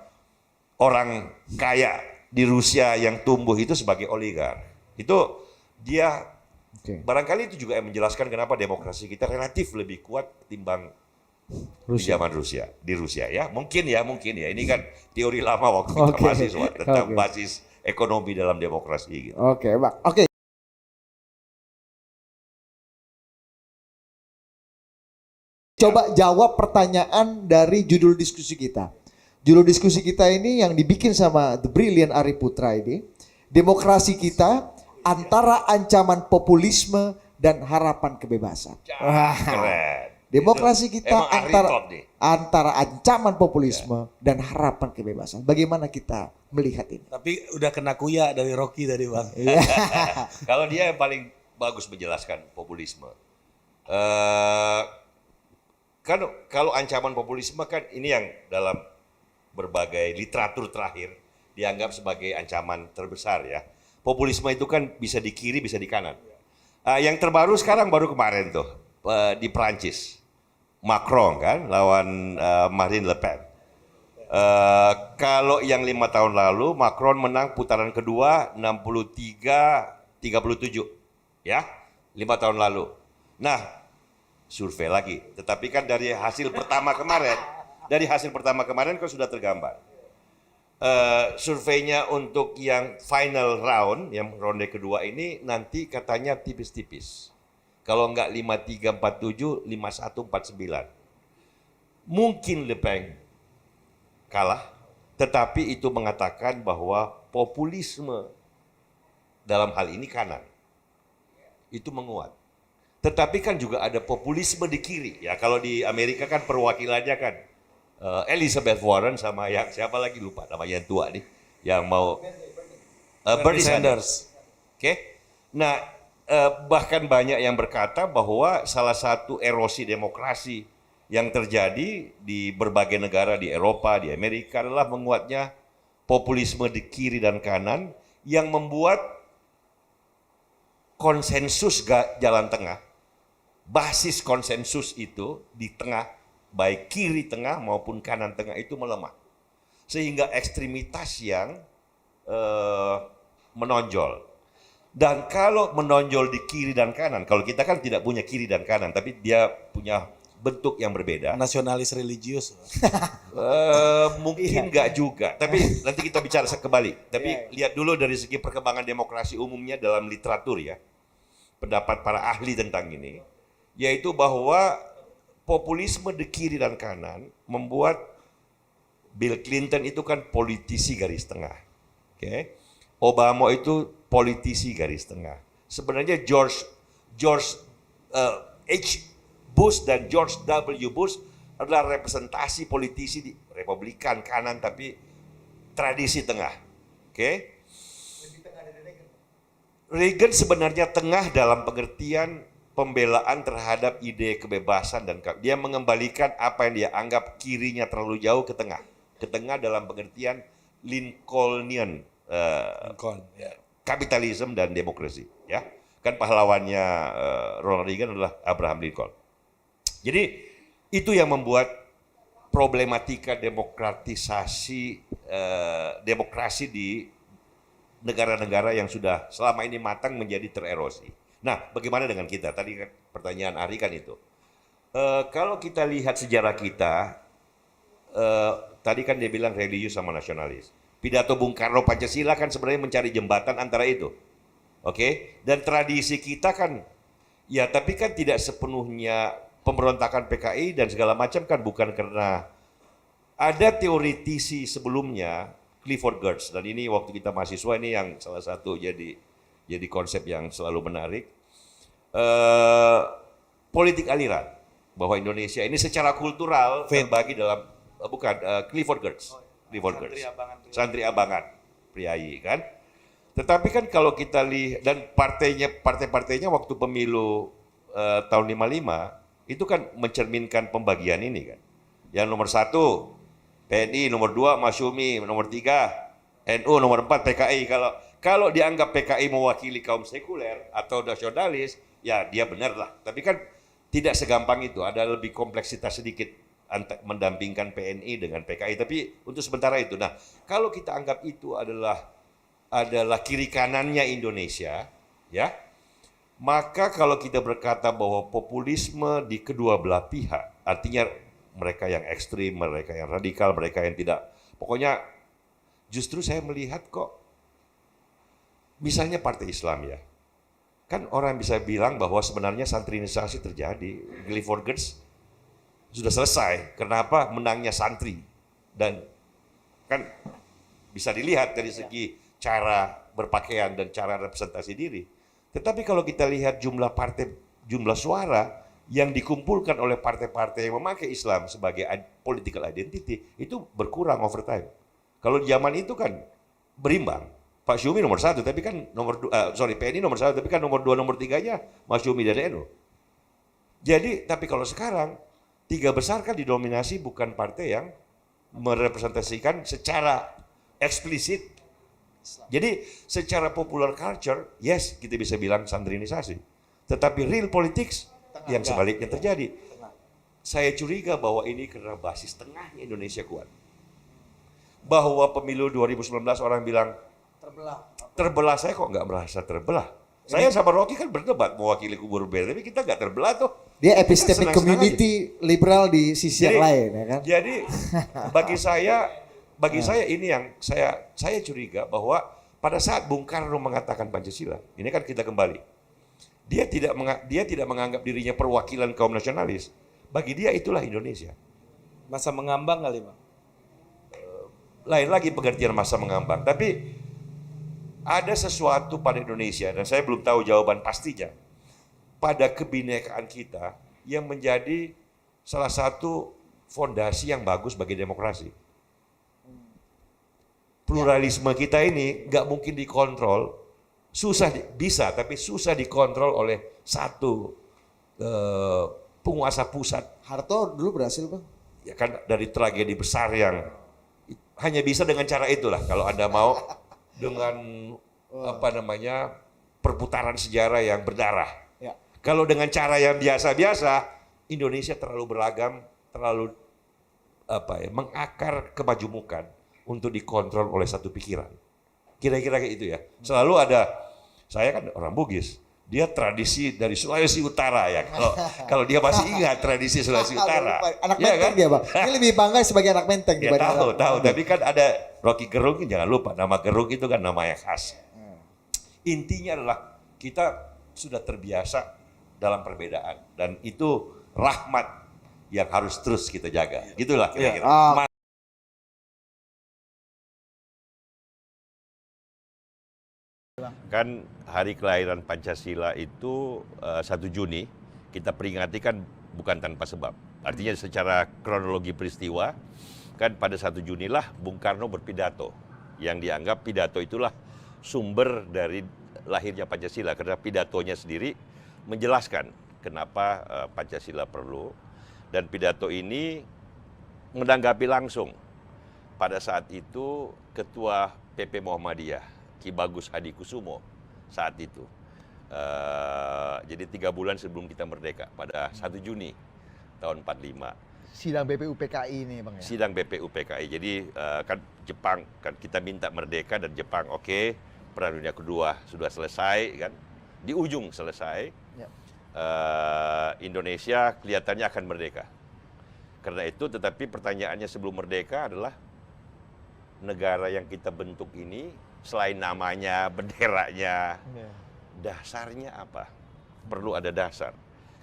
orang kaya di Rusia yang tumbuh itu sebagai oligark. Itu dia barangkali itu juga yang menjelaskan kenapa demokrasi kita relatif lebih kuat ketimbang di zaman Rusia, di Rusia ya. Mungkin ya. Ini kan teori lama waktu kita mahasiswa tentang basis ekonomi dalam demokrasi gitu. Oke, Bang. Oke. Coba jawab pertanyaan dari judul diskusi kita. Judul diskusi kita ini yang dibikin sama The Brilliant Ari Putra ini, demokrasi kita antara ancaman populisme dan harapan kebebasan. Keren. Demokrasi kita itu antara ancaman populisme dan harapan kebebasan. Bagaimana kita melihat ini? Tapi udah kena kuya dari Rocky tadi Bang. Kalau dia yang paling bagus menjelaskan populisme. Kan kalau ancaman populisme kan ini yang dalam berbagai literatur terakhir dianggap sebagai ancaman terbesar ya. Populisme itu kan bisa di kiri, bisa di kanan. Yang terbaru sekarang baru kemarin tuh di Perancis. Macron kan lawan Marine Le Pen. Kalau yang 5 tahun lalu Macron menang putaran kedua 63-33 37, ya, 5 tahun lalu. Nah, survei lagi. Tetapi kan dari hasil pertama kemarin kan sudah tergambar. Surveinya untuk yang final round, yang ronde kedua ini nanti katanya tipis-tipis. Kalau nggak 53-47, 51-49. Mungkin Le Pen kalah, tetapi itu mengatakan bahwa populisme dalam hal ini kanan itu menguat. Tetapi kan juga ada populisme di kiri. Ya kalau di Amerika kan perwakilannya kan Elizabeth Warren sama yang siapa lagi lupa namanya yang tua nih yang mau Bernie Sanders. Oke. Nah, bahkan banyak yang berkata bahwa salah satu erosi demokrasi yang terjadi di berbagai negara di Eropa, di Amerika adalah menguatnya populisme di kiri dan kanan yang membuat konsensus jalan tengah, basis konsensus itu di tengah, baik kiri tengah maupun kanan tengah itu melemah. Sehingga ekstremitas yang menonjol. Dan kalau menonjol di kiri dan kanan, kalau kita kan tidak punya kiri dan kanan, tapi dia punya bentuk yang berbeda. Nasionalis religius. Mungkin nggak juga, tapi nanti kita bicara kembali. Tapi lihat dulu dari segi perkembangan demokrasi umumnya dalam literatur ya, pendapat para ahli tentang ini, yaitu bahwa populisme di kiri dan kanan membuat Bill Clinton itu kan politisi garis tengah, oke? Obama itu politisi garis tengah. Sebenarnya George H. Bush dan George W. Bush adalah representasi politisi di Republikan kanan tapi tradisi tengah. Oke? Reagan sebenarnya tengah dalam pengertian pembelaan terhadap ide kebebasan dan dia mengembalikan apa yang dia anggap kirinya terlalu jauh ke tengah. Ke tengah dalam pengertian Lincolnian kapitalisme dan demokrasi, ya. Kan pahlawannya Ronald Reagan adalah Abraham Lincoln. Jadi itu yang membuat problematika demokratisasi demokrasi di negara-negara yang sudah selama ini matang menjadi tererosi. Nah, bagaimana dengan kita? Tadi pertanyaan Ari kan itu. Kalau kita lihat sejarah kita, tadi kan dia bilang religius sama nasionalis. Pidato Bung Karno Pancasila kan sebenarnya mencari jembatan antara itu. Oke? Dan tradisi kita kan, ya tapi kan tidak sepenuhnya pemberontakan PKI dan segala macam kan bukan karena ada teoritisi sebelumnya Clifford Geertz, dan ini waktu kita mahasiswa ini yang salah satu jadi konsep yang selalu menarik, politik aliran bahwa Indonesia ini secara kultural terbagi dalam Clifford Geertz, santri abangan priayi kan. Tetapi kan kalau kita lihat dan partai-partainya waktu pemilu tahun 55 itu kan mencerminkan pembagian ini kan. Yang nomor 1 PNI, nomor 2 Masyumi, nomor 3 NU, nomor 4 PKI. Kalau dianggap PKI mewakili kaum sekuler atau nasionalis, ya dia benar lah. Tapi kan tidak segampang itu, ada lebih kompleksitas sedikit mendampingkan PNI dengan PKI. Tapi untuk sementara itu. Nah, kalau kita anggap itu adalah kiri kanannya Indonesia, ya. Maka kalau kita berkata bahwa populisme di kedua belah pihak, artinya mereka yang ekstrim, mereka yang radikal, mereka yang tidak, pokoknya justru saya melihat kok, misalnya Partai Islam ya, kan orang bisa bilang bahwa sebenarnya santrinisasi terjadi, Clifford Geertz sudah selesai, kenapa menangnya santri, dan kan bisa dilihat dari segi cara berpakaian dan cara representasi diri. Tetapi kalau kita lihat jumlah suara yang dikumpulkan oleh partai-partai yang memakai Islam sebagai political identity itu berkurang over time. Kalau di zaman itu kan berimbang. Pak Syumi nomor 1, tapi kan PNI nomor 1, tapi kan nomor 2, nomor 3-nya Mas Syumi dan NU. Jadi, tapi kalau sekarang 3 besar kan didominasi bukan partai yang merepresentasikan secara eksplisit. Jadi secara popular culture, yes kita bisa bilang santrinisasi. Tetapi real politics yang sebaliknya terjadi. Saya curiga bahwa ini karena basis tengahnya Indonesia kuat. Bahwa pemilu 2019 orang bilang terbelah, saya kok nggak merasa terbelah. Saya sama Rocky kan berdebat mewakili kubu berbeda, tapi kita nggak terbelah tuh. Dia Kita epistemic senang-senang community liberal di sisi yang lain, ya kan? Jadi bagi saya ini yang saya curiga bahwa pada saat Bung Karno mengatakan Pancasila, ini kan kita kembali. Dia tidak menganggap dirinya perwakilan kaum nasionalis. Bagi dia itulah Indonesia. Masa mengambang kali, Bang. Lain lagi pengertian masa mengambang, tapi ada sesuatu pada Indonesia dan saya belum tahu jawaban pastinya pada kebinekaan kita yang menjadi salah satu fondasi yang bagus bagi demokrasi. Pluralisme kita ini nggak mungkin dikontrol, bisa tapi susah dikontrol oleh satu penguasa pusat. Harto dulu berhasil, Bang. Ya kan dari tragedi besar yang hanya bisa dengan cara itulah kalau Anda mau dengan perputaran sejarah yang berdarah. Ya. Kalau dengan cara yang biasa-biasa, Indonesia terlalu beragam, terlalu mengakar kemajumukan untuk dikontrol oleh satu pikiran. Kira-kira kayak itu ya. Selalu ada, saya kan orang Bugis, dia tradisi dari Sulawesi Utara ya. Kalau dia masih ingat tradisi Sulawesi Utara. Anak ya Menteng kan? dia, Bang. Dia lebih bangga sebagai anak Menteng Ya tahu. Tapi kan ada Rocky Gerung, jangan lupa nama Gerung itu kan nama yang khas. Intinya adalah kita sudah terbiasa dalam perbedaan dan itu rahmat yang harus terus kita jaga. Gitulah kira-kira. Kan hari kelahiran Pancasila itu 1 Juni kita peringati kan bukan tanpa sebab. Artinya secara kronologi peristiwa kan pada 1 Juni lah Bung Karno berpidato yang dianggap pidato itulah sumber dari lahirnya Pancasila karena pidatonya sendiri menjelaskan kenapa Pancasila perlu dan pidato ini menanggapi langsung pada saat itu Ketua PP Muhammadiyah Ki Bagus Hadikusumo saat itu. Jadi 3 bulan sebelum kita merdeka pada 1 Juni tahun 45. Sidang BPUPKI ini, Bang, ya? Sidang BPUPKI. Jadi kan Jepang kan kita minta merdeka dan Jepang oke, Perang Dunia Kedua sudah selesai kan. Di ujung selesai. Ya. Indonesia kelihatannya akan merdeka. Karena itu tetapi pertanyaannya sebelum merdeka adalah negara yang kita bentuk ini selain namanya, benderanya, dasarnya apa? Perlu ada dasar.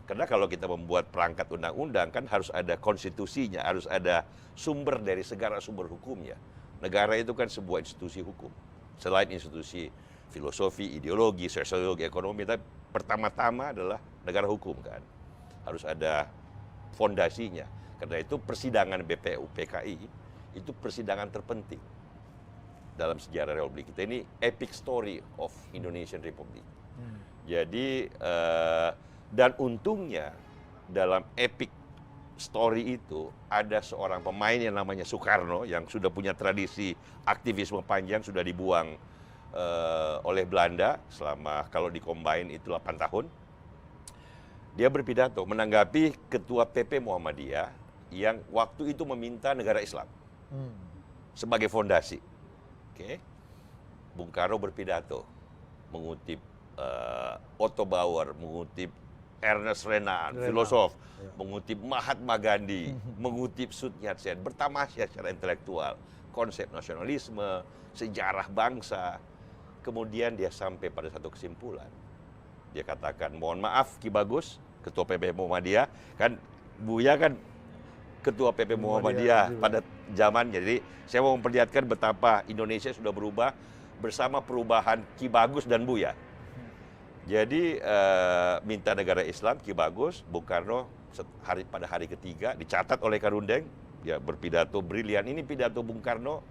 Karena kalau kita membuat perangkat undang-undang kan harus ada konstitusinya, harus ada sumber dari segala sumber hukumnya. Negara itu kan sebuah institusi hukum. Selain institusi filosofi, ideologi, sosiologi, ekonomi, tapi pertama-tama adalah negara hukum kan. Harus ada fondasinya. Karena itu persidangan BPUPKI itu persidangan terpenting dalam sejarah Republik kita. Ini epic story of Indonesian Republic. Jadi dan untungnya dalam epic story itu ada seorang pemain yang namanya Soekarno yang sudah punya tradisi aktivisme panjang, sudah dibuang oleh Belanda selama kalau di-combine itu 8 tahun. Dia berpidato menanggapi Ketua PP Muhammadiyah yang waktu itu meminta negara Islam sebagai fondasi. Oke. Bung Karno berpidato mengutip Otto Bauer, mengutip Ernest Renan, filosof, mengutip Mahatma Gandhi, mengutip Sun Yat-sen, bertamasya secara intelektual, konsep nasionalisme, sejarah bangsa. Kemudian dia sampai pada satu kesimpulan. Dia katakan, mohon maaf Ki Bagus, Ketua PP Muhammadiyah, kan Buya kan Ketua PP Muhammadiyah pada zamannya. Jadi saya mau memperlihatkan betapa Indonesia sudah berubah bersama perubahan Ki Bagus dan Buya. Jadi minta negara Islam, Ki Bagus, Bung Karno pada hari ketiga dicatat oleh Karundeng, dia berpidato brilian. Ini pidato Bung Karno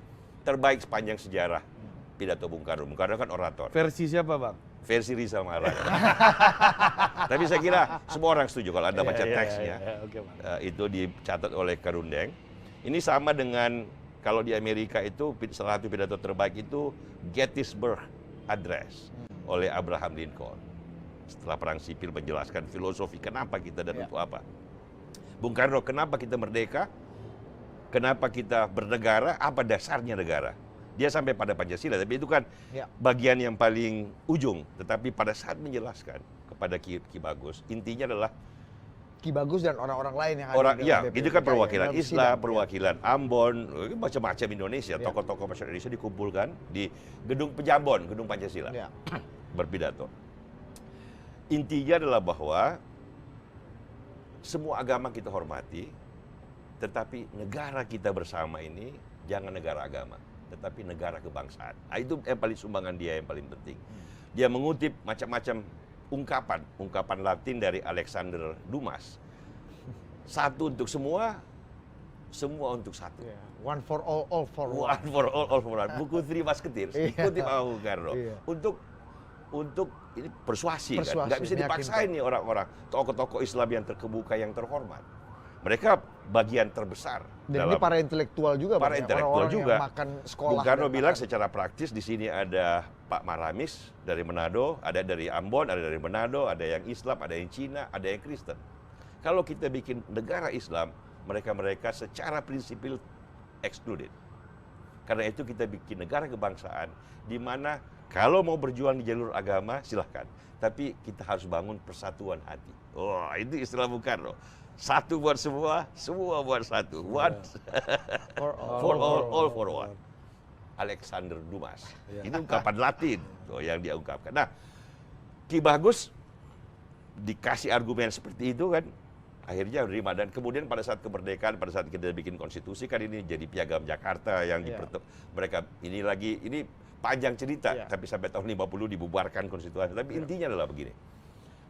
terbaik sepanjang sejarah. Pidato Bung Karno. Bung Karno kan orator. Versi siapa, Bang? Versi Rizal Maharani. Tapi saya kira semua orang setuju kalau Anda baca teksnya. Oke, Bang. Itu dicatat oleh Karundeng. Ini sama dengan kalau di Amerika itu salah satu pidato terbaik itu Gettysburg Address oleh Abraham Lincoln. Setelah perang sipil menjelaskan filosofi kenapa kita dan untuk apa. Bung Karno, kenapa kita merdeka? Kenapa kita bernegara? Apa dasarnya negara? Dia sampai pada Pancasila, tapi itu kan Ya. bagian yang paling ujung. Tetapi pada saat menjelaskan kepada Ki Bagus, intinya adalah Ki Bagus dan orang-orang lain yang ada orang, di ya, dalam itu kan BPUPKI, perwakilan dalam Islam, sidang, ya. perwakilan Ambon, macam-macam Indonesia, Ya. tokoh-tokoh masyarakat Indonesia dikumpulkan di Gedung Pejambon, Gedung Pancasila, Ya. berpidato. Intinya adalah bahwa semua agama kita hormati, tetapi negara kita bersama ini jangan negara agama, tetapi negara kebangsaan. Nah, itu yang paling sumbangan dia yang paling penting. Dia mengutip macam-macam ungkapan Latin dari Alexander Dumas. Satu untuk semua, semua untuk satu. Ya. One for all for one. One for all for one. Buku 3 Musketeers, Iya. dikutip sama Bung Karno. Iya. Untuk ini persuasi, kan, Persuasi, nggak bisa dipaksain nih orang-orang tokoh-tokoh Islam yang terkemuka, yang terhormat. Mereka bagian terbesar Dan ini para intelektual juga, para Bang, ya? intelektual Orang-orang juga. yang makan sekolah. Bung Karno dan bilang makan- secara praktis di sini ada Pak Maramis dari Manado, ada dari Ambon, ada dari Manado, ada yang Islam, ada yang Cina, ada yang Kristen. Kalau kita bikin negara Islam, mereka secara prinsipil excluded. Karena itu kita bikin negara kebangsaan di mana kalau mau berjuang di jalur agama silahkan, tapi kita harus bangun persatuan hati. Wah, itu istilah Bung Karno. Satu buat semua, semua buat satu. One for all for one. Alexander Dumas. Ini ungkapan Latin tuh yang dia ungkapkan. Nah, Ki Bagus dikasih argumen seperti itu kan, akhirnya menerima. Dan kemudian pada saat kemerdekaan, pada saat kita bikin konstitusi kan ini jadi piagam Jakarta yang mereka ini panjang cerita, tapi sampai tahun 50 dibubarkan konstitusi. Tapi intinya adalah begini,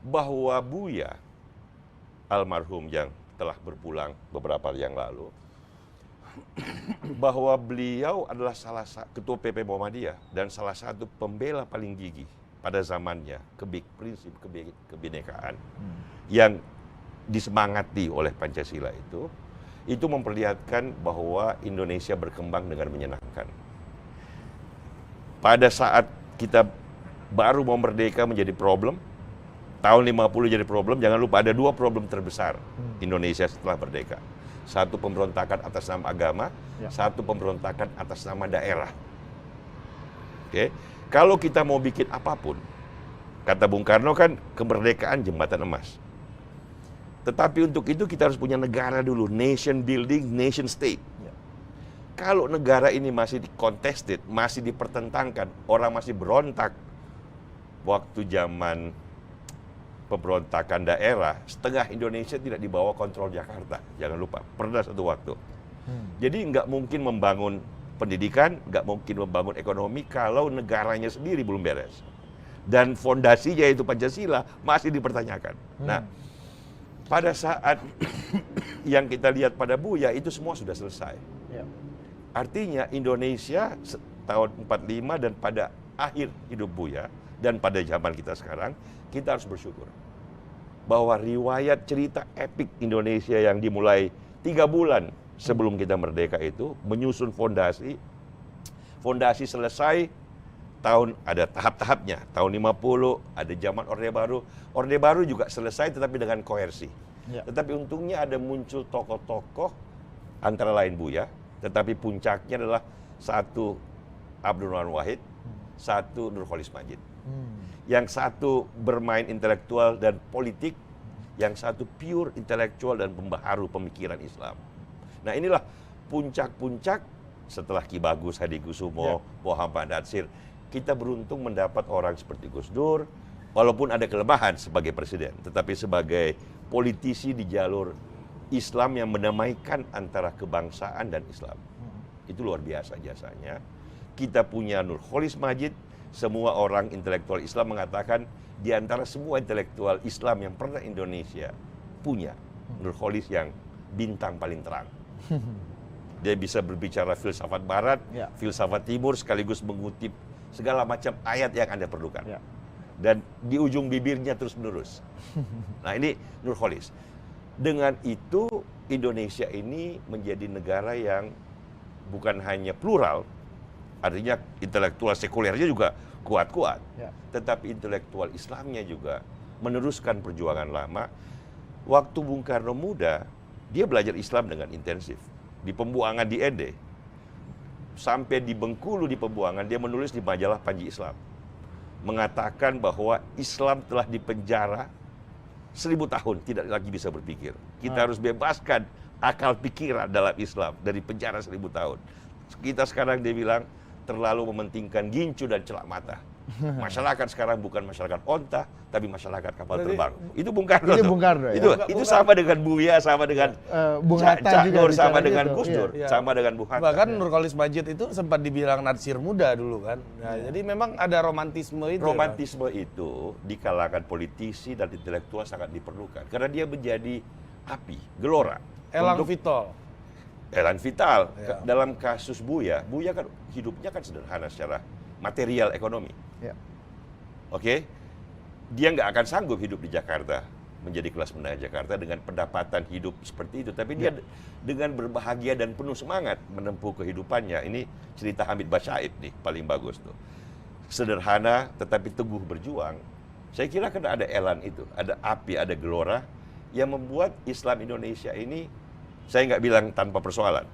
bahwa Buya almarhum yang telah berpulang beberapa yang lalu, bahwa beliau adalah ketua PP Muhammadiyah dan salah satu pembela paling gigih pada zamannya prinsip kebinekaan yang disemangati oleh Pancasila itu memperlihatkan bahwa Indonesia berkembang dengan menyenangkan. Pada saat kita baru mau merdeka menjadi problem, tahun 50 jadi problem, jangan lupa ada 2 problem terbesar Indonesia setelah merdeka. Satu pemberontakan atas nama agama, satu pemberontakan atas nama daerah. Oke, kalau kita mau bikin apapun, kata Bung Karno kan kemerdekaan jembatan emas. Tetapi untuk itu kita harus punya negara dulu, nation building, nation state. Kalau negara ini masih contested, masih dipertentangkan, orang masih berontak waktu zaman pemberontakan daerah, setengah Indonesia tidak di bawah kontrol Jakarta. Jangan lupa, pernah satu waktu. Jadi nggak mungkin membangun pendidikan, nggak mungkin membangun ekonomi kalau negaranya sendiri belum beres. Dan fondasinya itu Pancasila masih dipertanyakan. Nah, pada saat yang kita lihat pada Buya itu semua sudah selesai. Artinya Indonesia tahun 45 dan pada akhir hidup Buya dan pada zaman kita sekarang, kita harus bersyukur bahwa riwayat cerita epik Indonesia yang dimulai 3 bulan sebelum kita merdeka itu menyusun fondasi selesai ada tahap-tahapnya. Tahun 50 ada zaman Orde Baru. Orde Baru juga selesai tetapi dengan koersi. Tetapi untungnya ada muncul tokoh-tokoh antara lain Buya, tetapi puncaknya adalah satu Abdul Rahman Wahid, satu Nurholis Majid. Yang satu bermain intelektual dan politik, yang satu pure intelektual dan pembaharu pemikiran Islam. Nah, inilah puncak-puncak setelah Ki Bagus Hadikusumo, Muhammad Natsir. Kita beruntung mendapat orang seperti Gus Dur, walaupun ada kelemahan sebagai presiden, tetapi sebagai politisi di jalur Islam yang mendamaikan antara kebangsaan dan Islam. Itu luar biasa jasanya. Kita punya Nurholis Majid, semua orang intelektual Islam mengatakan di antara semua intelektual Islam yang pernah Indonesia punya, Nurholis yang bintang paling terang. Dia bisa berbicara filsafat barat, filsafat timur, sekaligus mengutip segala macam ayat yang Anda perlukan. Dan di ujung bibirnya terus-menerus. Nah, ini Nurholis. Dengan itu Indonesia ini menjadi negara yang bukan hanya plural, artinya intelektual sekulernya juga kuat-kuat, tetapi intelektual Islamnya juga meneruskan perjuangan lama. Waktu Bung Karno muda, dia belajar Islam dengan intensif. Di pembuangan di Ende, sampai di Bengkulu di Pembuangan, dia menulis di majalah Panji Islam, mengatakan bahwa Islam telah dipenjara 1000 tahun, tidak lagi bisa berpikir. Kita harus bebaskan akal pikiran dalam Islam dari penjara 1000 tahun. Kita sekarang, dia bilang, terlalu mementingkan gincu dan celak mata. Masyarakat sekarang bukan masyarakat onta, tapi masyarakat kapal terbang. Itu Bung Karno. Itu tuh. Bung Karno, ya? Itu sama dengan Buya, sama dengan Bung Cak Hatta juga Nur, bicara sama dengan gitu. Gus Dur, Iya. sama dengan Bung Hatta. Bahkan Nurcholish Madjid itu sempat dibilang nadsir muda dulu kan. Nah, jadi memang ada romantisme itu. Romantisme itu di kalangan politisi dan intelektual sangat diperlukan karena dia menjadi api, gelora. Elang untuk Vitol. Elan vital. Ya. Dalam kasus Buya kan hidupnya kan sederhana secara material ekonomi. Ya. Oke, dia nggak akan sanggup hidup di Jakarta, menjadi kelas menengah Jakarta dengan pendapatan hidup seperti itu. Tapi dia dengan berbahagia dan penuh semangat menempuh kehidupannya. Ini cerita Hamid Basyaib nih, paling bagus tuh. Sederhana tetapi teguh berjuang. Saya kira karena ada elan itu, ada api, ada gelora yang membuat Islam Indonesia ini, saya nggak bilang tanpa persoalan.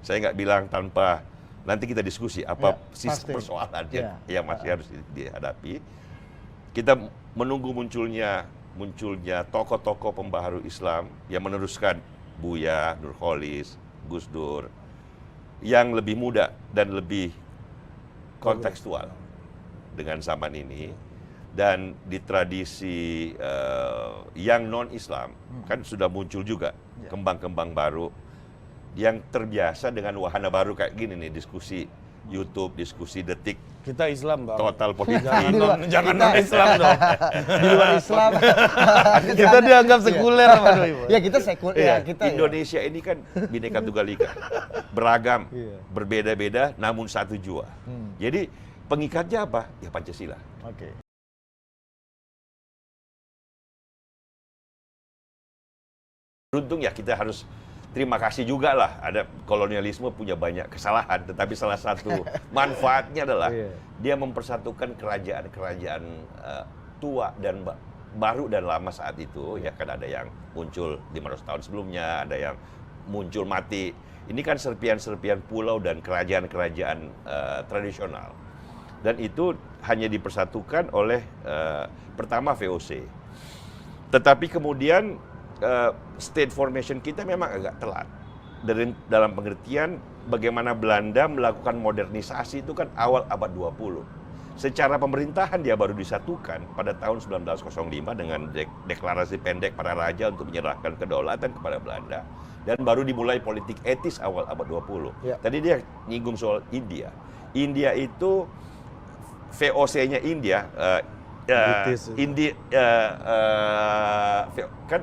Saya nggak bilang tanpa, nanti kita diskusi apa Ya, pasti. persoalannya Ya. yang masih harus dihadapi. Kita menunggu munculnya tokoh-tokoh pembaharu Islam yang meneruskan Buya, Nurcholish, Gus Dur, yang lebih muda dan lebih kontekstual dengan zaman ini. Dan di tradisi yang non-Islam kan sudah muncul juga kembang-kembang baru yang terbiasa dengan wahana baru kayak gini nih, diskusi YouTube, diskusi Detik, Kita Islam, Bang. total politik. Jangan non-Islam dong. Di luar Islam. Kita dianggap sekuler sama doi, Bang. Ya kita sekuler. Iya, Ya, kita ya. Indonesia ini kan Bhinneka Tunggal Ika, beragam, Iya. berbeda-beda, namun satu jua. Jadi pengikatnya apa? Ya Pancasila. Oke. Beruntung ya kita harus terima kasih juga lah, ada kolonialisme punya banyak kesalahan, tetapi salah satu manfaatnya adalah Iya. dia mempersatukan kerajaan-kerajaan tua dan baru dan lama saat itu. Ya kan ada yang muncul 500 tahun sebelumnya, ada yang muncul mati. Ini kan serpian-serpian pulau dan kerajaan-kerajaan tradisional. Dan itu hanya dipersatukan oleh pertama VOC. Tetapi kemudian state formation kita memang agak telat. Dalam pengertian bagaimana Belanda melakukan modernisasi itu kan awal abad 20. Secara pemerintahan dia baru disatukan pada tahun 1905 dengan deklarasi pendek para raja untuk menyerahkan kedaulatan kepada Belanda. Dan baru dimulai politik etis awal abad 20. Ya. Tadi dia nyinggung soal India. India itu VOC-nya India, British. kan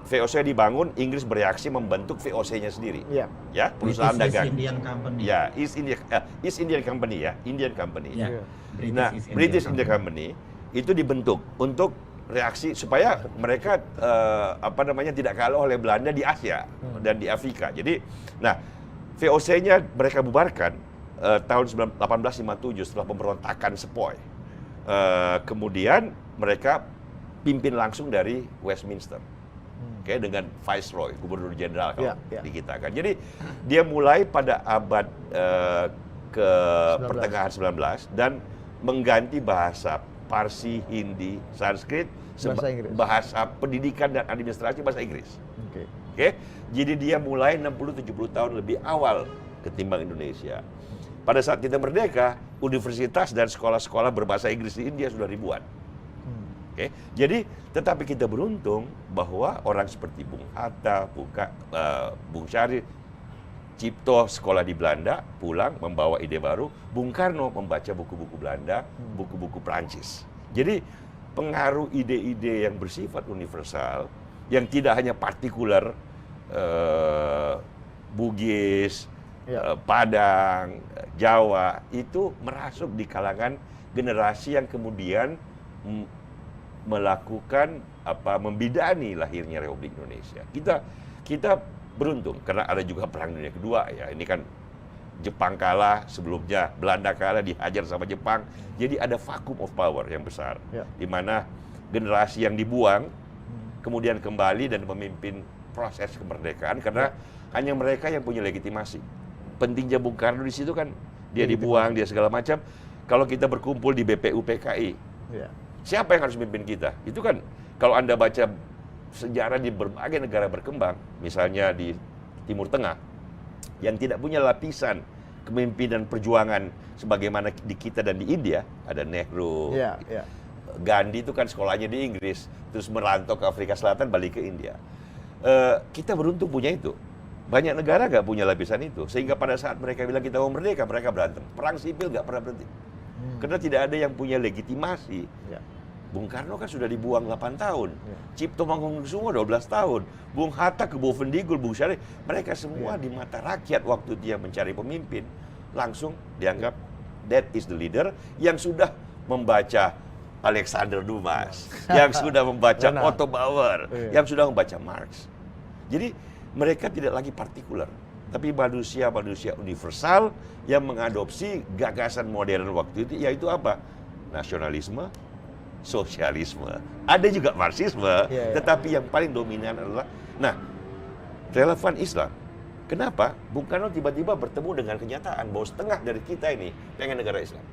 VOC dibangun, Inggris bereaksi membentuk VOC-nya sendiri. Iya. Ya, perusahaan British dagang. East Indian Company. Ya, East Indian Company ya, Indian Company. Ya, Nah, British Indian Company itu dibentuk untuk reaksi supaya mereka tidak kalah oleh Belanda di Asia dan di Afrika. Jadi, nah VOC-nya mereka bubarkan tahun 1857 setelah pemberontakan Sepoy. Kemudian mereka pimpin langsung dari Westminster. Oke, dengan Viceroy, Gubernur Jenderal kalau dikitakan. Jadi dia mulai pada abad ke 19. pertengahan 19 dan mengganti bahasa Parsi, Hindi, Sanskrit, Bahasa Inggris. bahasa pendidikan dan administrasi bahasa Inggris. Oke. Oke, jadi dia mulai 60-70 tahun lebih awal ketimbang Indonesia. Pada saat kita merdeka, universitas dan sekolah-sekolah berbahasa Inggris di India sudah ribuan. Oke, jadi tetapi kita beruntung bahwa orang seperti Bung Hatta, Bung Syarif, Cipto sekolah di Belanda, pulang membawa ide baru. Bung Karno membaca buku-buku Belanda, buku-buku Prancis. Jadi pengaruh ide-ide yang bersifat universal, yang tidak hanya partikular, Bugis, Padang, Jawa, itu merasuk di kalangan generasi yang kemudian melakukan membidani lahirnya Republik Indonesia. Kita beruntung karena ada juga Perang Dunia Kedua ya. Ini kan Jepang kalah, sebelumnya Belanda kalah, dihajar sama Jepang. Jadi ada vacuum of power yang besar, di mana generasi yang dibuang kemudian kembali dan memimpin proses kemerdekaan karena hanya mereka yang punya legitimasi. pentingnya Bung Karno di situ kan, dia dibuang, dia segala macam. Kalau kita berkumpul di BPU PKI, Iya. siapa yang harus memimpin kita? Itu kan kalau Anda baca sejarah di berbagai negara berkembang, misalnya di Timur Tengah, yang tidak punya lapisan kepemimpinan perjuangan sebagaimana di kita dan di India, ada Nehru, Iya, iya. Gandhi itu kan sekolahnya di Inggris, terus merantau ke Afrika Selatan, balik ke India. Kita beruntung punya itu. Banyak negara nggak punya lapisan itu, sehingga pada saat mereka bilang kita mau merdeka, mereka berantem. Perang sipil nggak pernah berhenti. Karena tidak ada yang punya legitimasi. Ya. Bung Karno kan sudah dibuang 8 tahun. Ya. Cipto Mangunkusumo 12 tahun. Bung Hatta ke Bovendigul, Bung Syarif. Mereka semua di mata rakyat waktu dia mencari pemimpin. Langsung dianggap that is the leader yang sudah membaca Alexander Dumas. Yang sudah membaca Benar. Otto Bauer. Iya. Yang sudah membaca Marx. Jadi mereka tidak lagi partikular. Tapi manusia-manusia universal yang mengadopsi gagasan modern waktu itu, yaitu apa? Nasionalisme, sosialisme. Ada juga marxisme, Iya. tetapi yang paling dominan adalah, nah, relevan Islam. Kenapa? Bung Karno tiba-tiba bertemu dengan kenyataan bahwa setengah dari kita ini pengen negara Islam.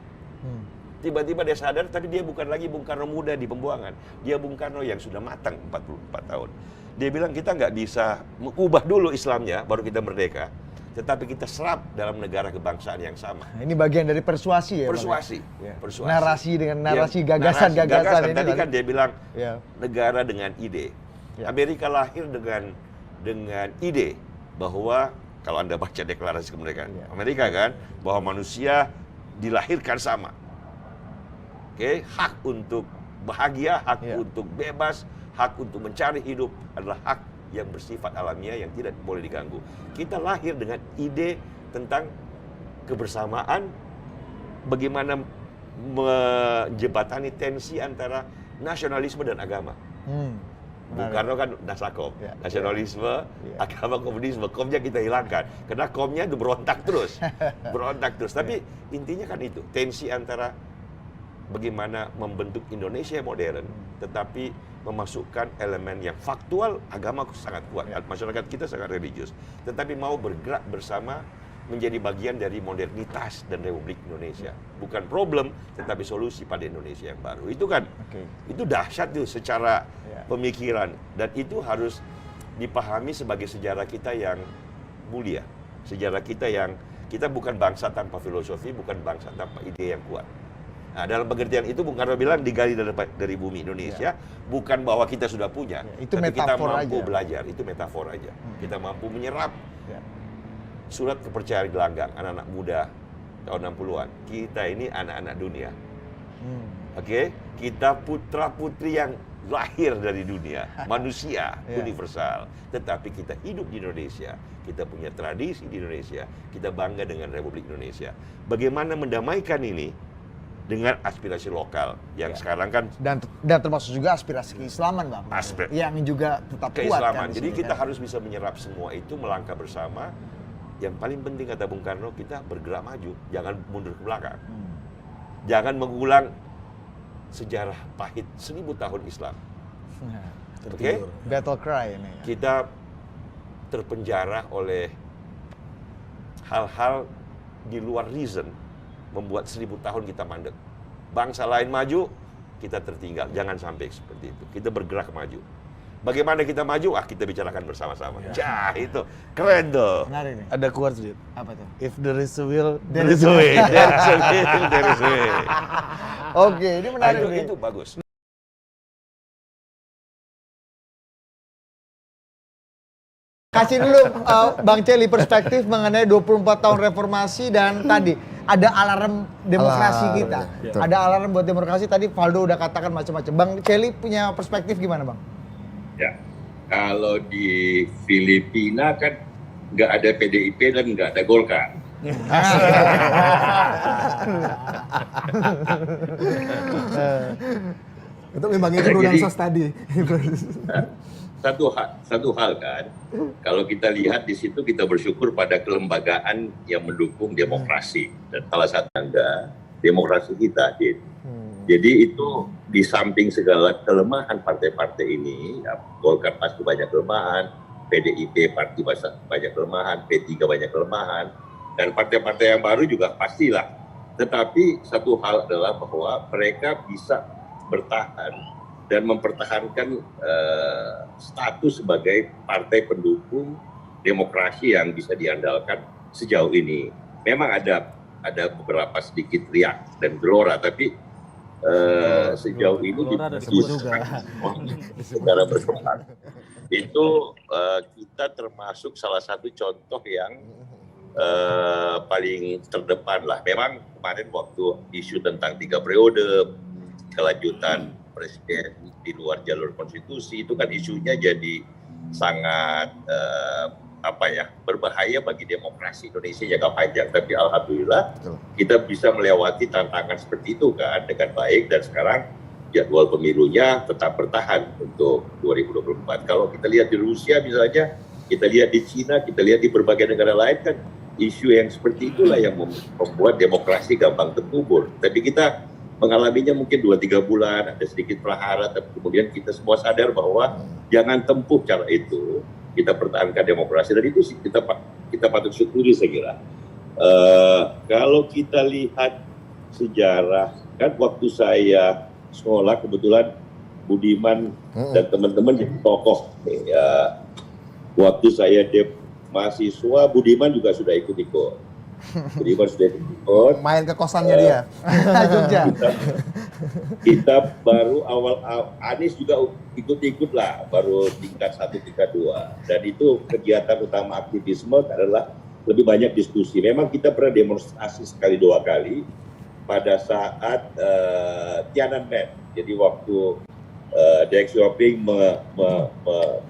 Tiba-tiba dia sadar, tapi dia bukan lagi Bung Karno muda di pembuangan. Dia Bung Karno yang sudah matang 44 tahun. Dia bilang kita nggak bisa mengubah dulu Islamnya, baru kita merdeka. Tetapi kita serap dalam negara kebangsaan yang sama. Nah, ini bagian dari persuasi ya, Bang? Persuasi. Ya. Persuasi. Narasi dengan narasi Ya, gagasan-gagasan ini Tadi kan dia bilang Ya. negara dengan ide. Ya. Amerika lahir dengan ide bahwa kalau Anda baca deklarasi kemerdekaan Ya. Amerika kan, bahwa manusia dilahirkan sama. Oke, hak untuk bahagia, hak Ya. untuk bebas, hak untuk mencari hidup adalah hak yang bersifat alamiah yang tidak boleh diganggu. Kita lahir dengan ide tentang kebersamaan, bagaimana menjembatani tensi antara nasionalisme dan agama. Bung Karno kan Nasakom, Ya. nasionalisme, Ya. agama, komunisme, komnya kita hilangkan. Karena komnya itu berontak terus, berontak terus. Tapi intinya kan itu, tensi antara bagaimana membentuk Indonesia modern, tetapi memasukkan elemen yang faktual, agama sangat kuat, masyarakat kita sangat religius, tetapi mau bergerak bersama menjadi bagian dari modernitas dan Republik Indonesia. Bukan problem, tetapi solusi pada Indonesia yang baru. Itu kan, itu dahsyat tuh secara pemikiran, dan itu harus dipahami sebagai sejarah kita yang mulia, sejarah kita yang, kita bukan bangsa tanpa filosofi, bukan bangsa tanpa ide yang kuat. Nah, dalam pengertian itu Bung Karno bilang digali dari bumi Indonesia, bukan bahwa kita sudah punya, itu tapi kita metafor mampu aja. belajar, itu metafor aja. Kita mampu menyerap surat kepercayaan gelanggang, anak-anak muda tahun 60-an. Kita ini anak-anak dunia. Oke? Kita putra-putri yang lahir dari dunia, manusia universal. Tetapi kita hidup di Indonesia, kita punya tradisi di Indonesia, kita bangga dengan Republik Indonesia. Bagaimana mendamaikan ini dengan aspirasi lokal yang sekarang kan dan termasuk juga aspirasi keislaman, Bang. Yang juga tetap kuat keislaman. kan di Jadi sini, kita kan? harus bisa menyerap semua itu, melangkah bersama. Yang paling penting kata Bung Karno, kita bergerak maju, jangan mundur ke belakang. Jangan mengulang sejarah pahit 1000 tahun Islam. Oke? Battle cry ini. Ya. Kita terpenjara oleh hal-hal di luar reason, membuat 1000 tahun kita mandek. Bangsa lain maju, kita tertinggal. Jangan sampai seperti itu. Kita bergerak maju. Bagaimana kita maju? Kita bicarakan bersama-sama. Ya, itu keren tuh. Menarik nih. Ada quotes, Dit. Apa tuh? If there is a will, There there is a way. There is a will, there is a way. Oke, ini menarik nih. Itu bagus. Kasih dulu Bang Celi perspektif mengenai 24 tahun reformasi dan tadi ada alarm demokrasi Alarm, kita. betul. Ada alarm buat demokrasi, tadi Valdo udah katakan macam-macam. Bang Celi punya perspektif gimana, Bang? Ya, kalau di Filipina kan nggak ada PDIP dan nggak ada Golkar. Itu memang itu Jadi- sos tadi. Satu hal kan, kalau kita lihat di situ kita bersyukur pada kelembagaan yang mendukung demokrasi, dan salah satu tanda demokrasi kita, Dit. Jadi itu di samping segala kelemahan partai-partai ini, ya, Golkar pasti banyak kelemahan, PDIP pasti banyak kelemahan, P3 banyak kelemahan, Dan partai-partai yang baru juga pastilah. Tetapi satu hal adalah bahwa mereka bisa bertahan dan mempertahankan status sebagai partai pendukung demokrasi yang bisa diandalkan sejauh ini. Memang ada beberapa sedikit riak dan gelora, tapi sejauh ini secara berkembang itu kita termasuk salah satu contoh yang paling terdepan lah. Memang kemarin waktu isu tentang 3 periode, kelanjutan presiden di luar jalur konstitusi, itu kan isunya jadi sangat berbahaya bagi demokrasi Indonesia jangka panjang. Tapi alhamdulillah kita bisa melewati tantangan seperti itu kan dengan baik, dan sekarang jadwal pemilunya tetap bertahan untuk 2024. Kalau kita lihat di Rusia misalnya, kita lihat di Cina, kita lihat di berbagai negara lain kan, isu yang seperti itulah yang membuat demokrasi gampang terkubur. Tapi kita mengalaminya mungkin 2-3 bulan, ada sedikit prahara, tapi kemudian kita semua sadar bahwa jangan tempuh cara itu, kita pertahankan demokrasi, dan itu sih kita patut syukuri saya kira. Kalau kita lihat sejarah, kan waktu saya sekolah kebetulan Budiman dan teman-teman jadi tokoh. Ya, waktu saya mahasiswa, Budiman juga sudah ikut-ikut. Budiman sudah ikut. Main ke kosannya dia. Jogja. Kita baru awal Anies juga ikut-ikut lah, baru tingkat 1, tingkat 2. Dan itu kegiatan utama aktivisme adalah lebih banyak diskusi. Memang kita pernah demonstrasi sekali 2 kali pada saat Tiananmen. Jadi waktu Deng Xiaoping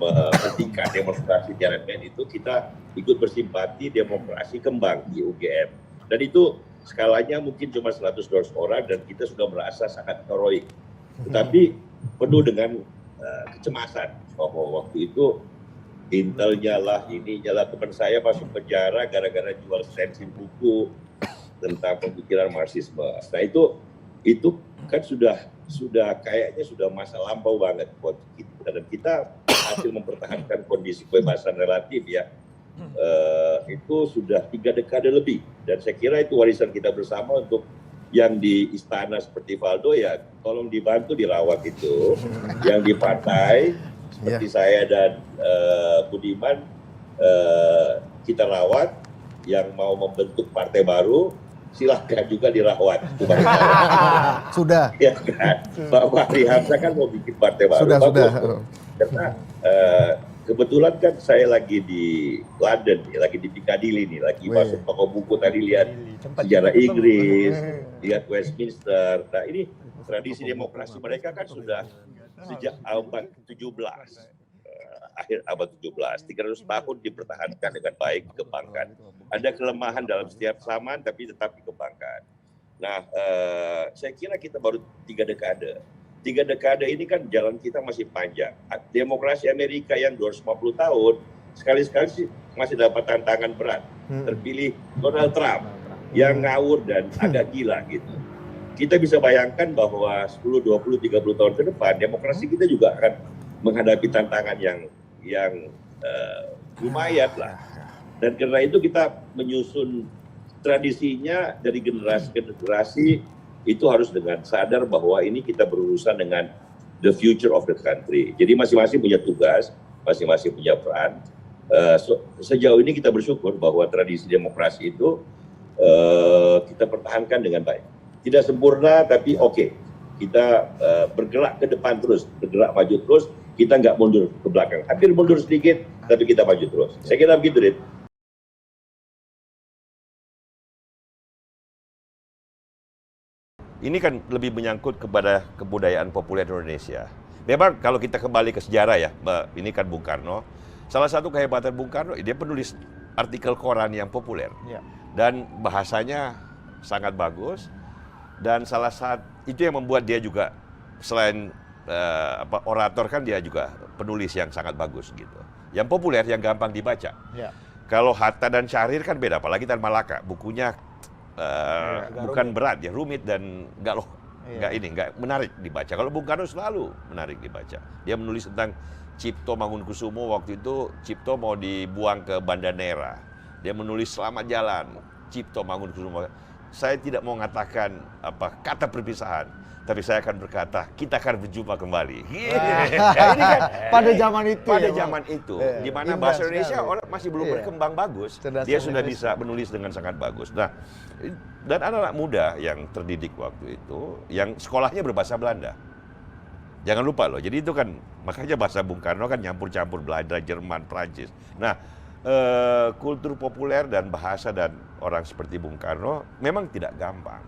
menghentikan demonstrasi Tiananmen itu, kita ikut bersimpati, demokrasi kembang di UGM. Dan itu skalanya mungkin cuma 100-200 orang dan kita sudah merasa sangat heroik. Tetapi penuh dengan kecemasan. Waktu itu Intelnya lah, ininya lah, teman saya masuk penjara gara-gara jual stensil buku tentang pemikiran Marxisme. Nah itu kan sudah kayaknya sudah masa lampau banget buat kita, dan kita hasil mempertahankan kondisi kebebasan relatif ya. Itu sudah 3 dekade lebih, dan saya kira itu warisan kita bersama. Untuk yang di istana seperti Valdo ya tolong dibantu dirawat itu, yang di partai seperti saya dan Budiman kita rawat, yang mau membentuk partai baru silahkan juga dirawat. Sudah. Ya kan, Pak Fahri Hamzah kan mau bikin partai baru. Sudah. Karena kebetulan kan saya lagi di London, lagi di Piccadilly nih, lagi masuk toko buku tadi, lihat sejarah Inggris, lihat Westminster. Nah ini tradisi demokrasi mereka kan sudah sejak abad 17, akhir abad 17, 300 tahun dipertahankan dengan baik, dikembangkan. Ada kelemahan dalam setiap zaman, tapi tetap dikembangkan. Nah, saya kira kita baru 3 dekade. 3 dekade ini kan jalan kita masih panjang. Demokrasi Amerika yang 250 tahun, sekali-sekali sih masih dapat tantangan berat. Terpilih Donald Trump yang ngawur dan agak gila gitu. Kita bisa bayangkan bahwa 10, 20, 30 tahun ke depan, demokrasi kita juga akan menghadapi tantangan yang lumayan lah. Dan karena itu kita menyusun tradisinya dari generasi ke generasi, itu harus dengan sadar bahwa ini kita berurusan dengan the future of the country. Jadi masing-masing punya tugas, masing-masing punya peran. Sejauh ini kita bersyukur bahwa tradisi demokrasi itu kita pertahankan dengan baik. Tidak sempurna, tapi oke. Kita bergerak ke depan terus, bergerak maju terus. Kita nggak mundur ke belakang. Hampir mundur sedikit, tapi kita maju terus. Saya kira begitu, Rit. Ini kan lebih menyangkut kepada kebudayaan populer Indonesia. Memang kalau kita kembali ke sejarah ya, ini kan Bung Karno. Salah satu kehebatan Bung Karno, dia penulis artikel koran yang populer. Dan bahasanya sangat bagus. Dan salah satu, itu yang membuat dia juga, selain orator kan, dia juga penulis yang sangat bagus gitu. Yang populer, yang gampang dibaca. Kalau Hatta dan Syahrir kan beda, apalagi Tan Malaka. Bukunya bukan berat ya, rumit dan nggak menarik dibaca. Kalau Bung Karno selalu menarik dibaca. Dia menulis tentang Cipto Mangunkusumo. Waktu itu Cipto mau dibuang ke Banda Nera Dia menulis selamat jalan, Cipto Mangunkusumo. Saya tidak mau mengatakan kata perpisahan, tapi saya akan berkata kita akan berjumpa kembali. Ini kan Pada zaman itu pada ya, Bang? zaman itu, di mana Indah bahasa Indonesia sekali. orang masih belum Iya. berkembang bagus. Cerdas Dia sudah menulis. bisa menulis dengan sangat bagus. Nah, dan anak-anak muda yang terdidik waktu itu, yang sekolahnya berbahasa Belanda. Jangan lupa loh. Jadi itu kan makanya bahasa Bung Karno kan nyampur-campur Belanda, Jerman, Prancis. Nah, kultur populer dan bahasa dan orang seperti Bung Karno memang tidak gampang.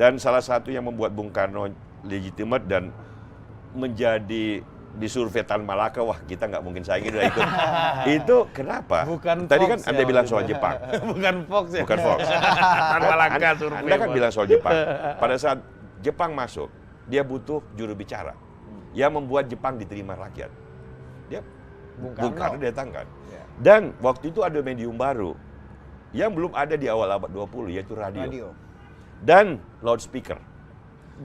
Dan salah satu yang membuat Bung Karno legitimate dan menjadi di survei Tan Malaka, wah kita nggak mungkin saingin udah ikut. Itu kenapa? Bukan Tadi Fox kan Anda ya bilang waktu soal itu. Jepang. Bukan Fox ya. Bukan Fox. Tan Malaka survei. Anda kan Bang. bilang soal Jepang. Pada saat Jepang masuk, dia butuh juru bicara yang membuat Jepang diterima rakyat. Dia Bung Karno datangkan. Dan waktu itu ada medium baru yang belum ada di awal abad 20, yaitu radio. Dan loudspeaker.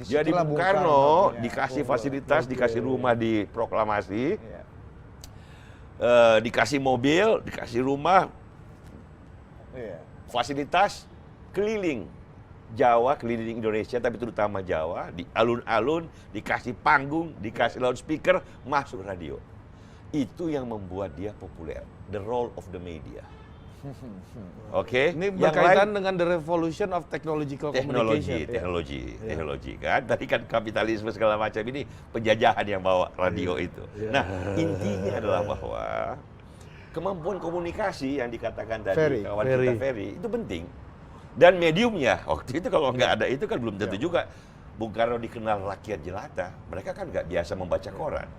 Jadi Disitulah Bung Karno ya, dikasih kumpul. fasilitas, dikasih rumah di proklamasi, Iya. dikasih mobil, dikasih rumah, Iya. fasilitas keliling Jawa, keliling Indonesia, tapi terutama Jawa, di alun-alun, dikasih panggung, dikasih loudspeaker, masuk radio. Itu yang membuat dia populer. The role of the media. Oke? Ini Yang berkaitan lain, dengan the revolution of technological communication. teknologi kan. Tadi kan kapitalisme segala macam ini penjajahan yang bawa radio itu. Nah, intinya adalah bahwa kemampuan komunikasi yang dikatakan tadi kawan kita Ferry itu penting. Dan mediumnya waktu itu kalau nggak ada itu kan belum tentu juga Bung Karno dikenal rakyat jelata. Mereka kan nggak biasa membaca koran.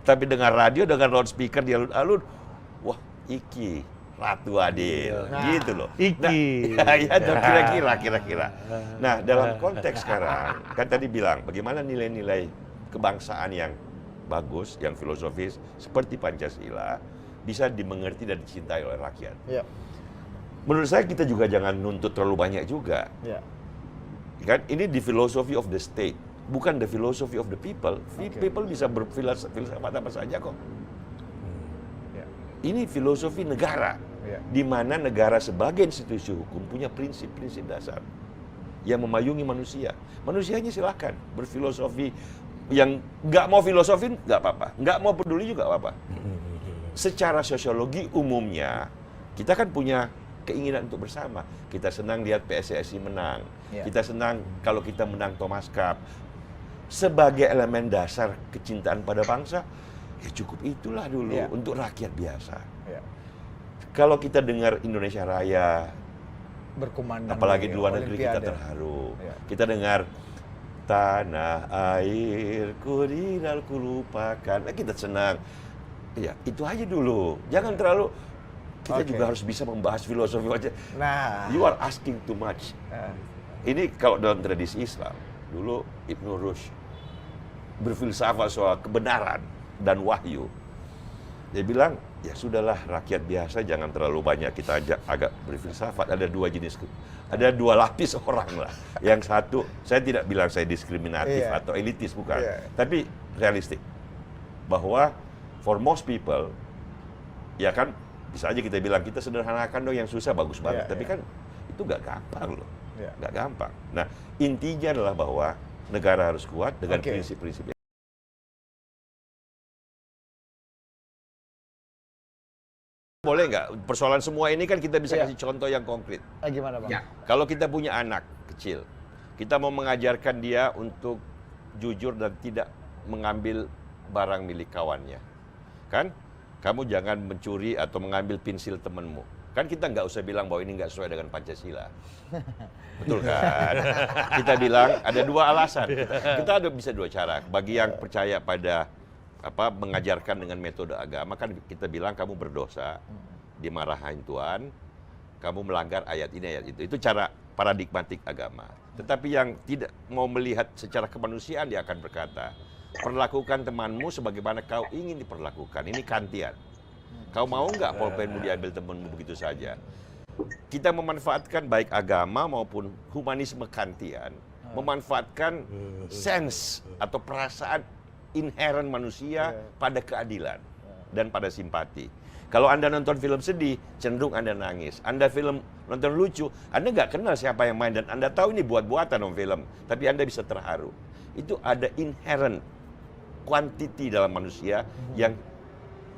Tapi dengar radio, dengan loudspeaker di alun-alun, wah iki Ratu Adil, gitu loh. Iki. Nah, ya kira-kira. Nah, dalam konteks sekarang, kan tadi bilang bagaimana nilai-nilai kebangsaan yang bagus, yang filosofis, seperti Pancasila, bisa dimengerti dan dicintai oleh rakyat. Iya. Menurut saya kita juga jangan nuntut terlalu banyak juga. Iya. Kan ini the philosophy of the state, bukan the philosophy of the people. People bisa berfilsafat apa saja kok. Ini filosofi negara, di mana negara sebagai institusi hukum punya prinsip-prinsip dasar yang memayungi manusia. Manusianya silahkan berfilosofi, yang nggak mau filosofi nggak apa-apa, nggak mau peduli juga apa-apa. Secara sosiologi umumnya, kita kan punya keinginan untuk bersama. Kita senang lihat PSSI menang, kita senang kalau kita menang Thomas Cup. Sebagai elemen dasar kecintaan pada bangsa, ya cukup itulah dulu untuk rakyat biasa. Kalau kita dengar Indonesia Raya, Berkumandang. apalagi di luar Olimpiade. negeri kita terharu. Kita dengar tanah airku dinal ku lupakan, kita senang. Ya itu aja dulu. Jangan terlalu. Kita juga harus bisa membahas filosofi aja. Nah. You are asking too much. Ini kalau dalam tradisi Islam, dulu Ibnu Rushd berfilsafat soal kebenaran dan wahyu. Dia bilang, ya sudahlah rakyat biasa jangan terlalu banyak kita agak berfilsafat. Ada dua jenis, ada dua lapis orang lah. Yang satu, saya tidak bilang saya diskriminatif atau elitis, bukan. Tapi realistik. Bahwa for most people, ya kan bisa aja kita bilang kita sederhanakan dong yang susah bagus banget. Tapi kan itu nggak gampang loh. Nggak gampang. Nah intinya adalah bahwa negara harus kuat dengan prinsip-prinsip. Boleh nggak? Persoalan semua ini kan kita bisa kasih contoh yang konkret. Gimana Bang? Kalau kita punya anak kecil, kita mau mengajarkan dia untuk jujur dan tidak mengambil barang milik kawannya. Kan? Kamu jangan mencuri atau mengambil pensil temanmu. Kan kita nggak usah bilang bahwa ini nggak sesuai dengan Pancasila. Betul kan? Kita bilang ada dua alasan. Kita ada bisa dua cara. Bagi yang percaya pada mengajarkan dengan metode agama, kan kita bilang kamu berdosa, dimarahin Tuhan, kamu melanggar ayat ini ayat itu. Itu cara paradigmatik agama. Tetapi yang tidak mau melihat secara kemanusiaan, dia akan berkata, perlakukan temanmu sebagaimana kau ingin diperlakukan. Ini Kantian. Kau mau nggak pulpenmu diambil temanmu begitu saja? Kita memanfaatkan baik agama maupun humanisme Kantian, memanfaatkan sense atau perasaan inherent manusia pada keadilan. dan pada simpati. Kalau Anda nonton film sedih, cenderung Anda nangis. Anda nonton lucu, Anda nggak kenal siapa yang main dan Anda tahu ini buat-buatan film, tapi Anda bisa terharu. Itu ada inherent quantity dalam manusia yang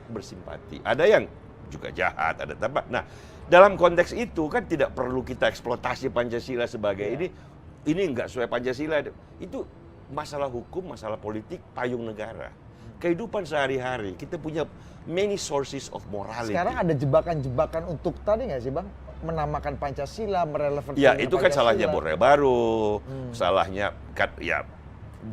bersimpati. Ada yang juga jahat, ada tambah. Nah, dalam konteks itu kan tidak perlu kita eksploitasi Pancasila sebagai ini nggak sesuai Pancasila. Itu masalah hukum, masalah politik, payung negara. Kehidupan sehari-hari kita punya many sources of morality. Sekarang ada jebakan-jebakan untuk tadi nggak sih Bang? Menamakan Pancasila, merelevansikan Ya itu kan Pancasila. salahnya Orde Baru, salahnya kan ya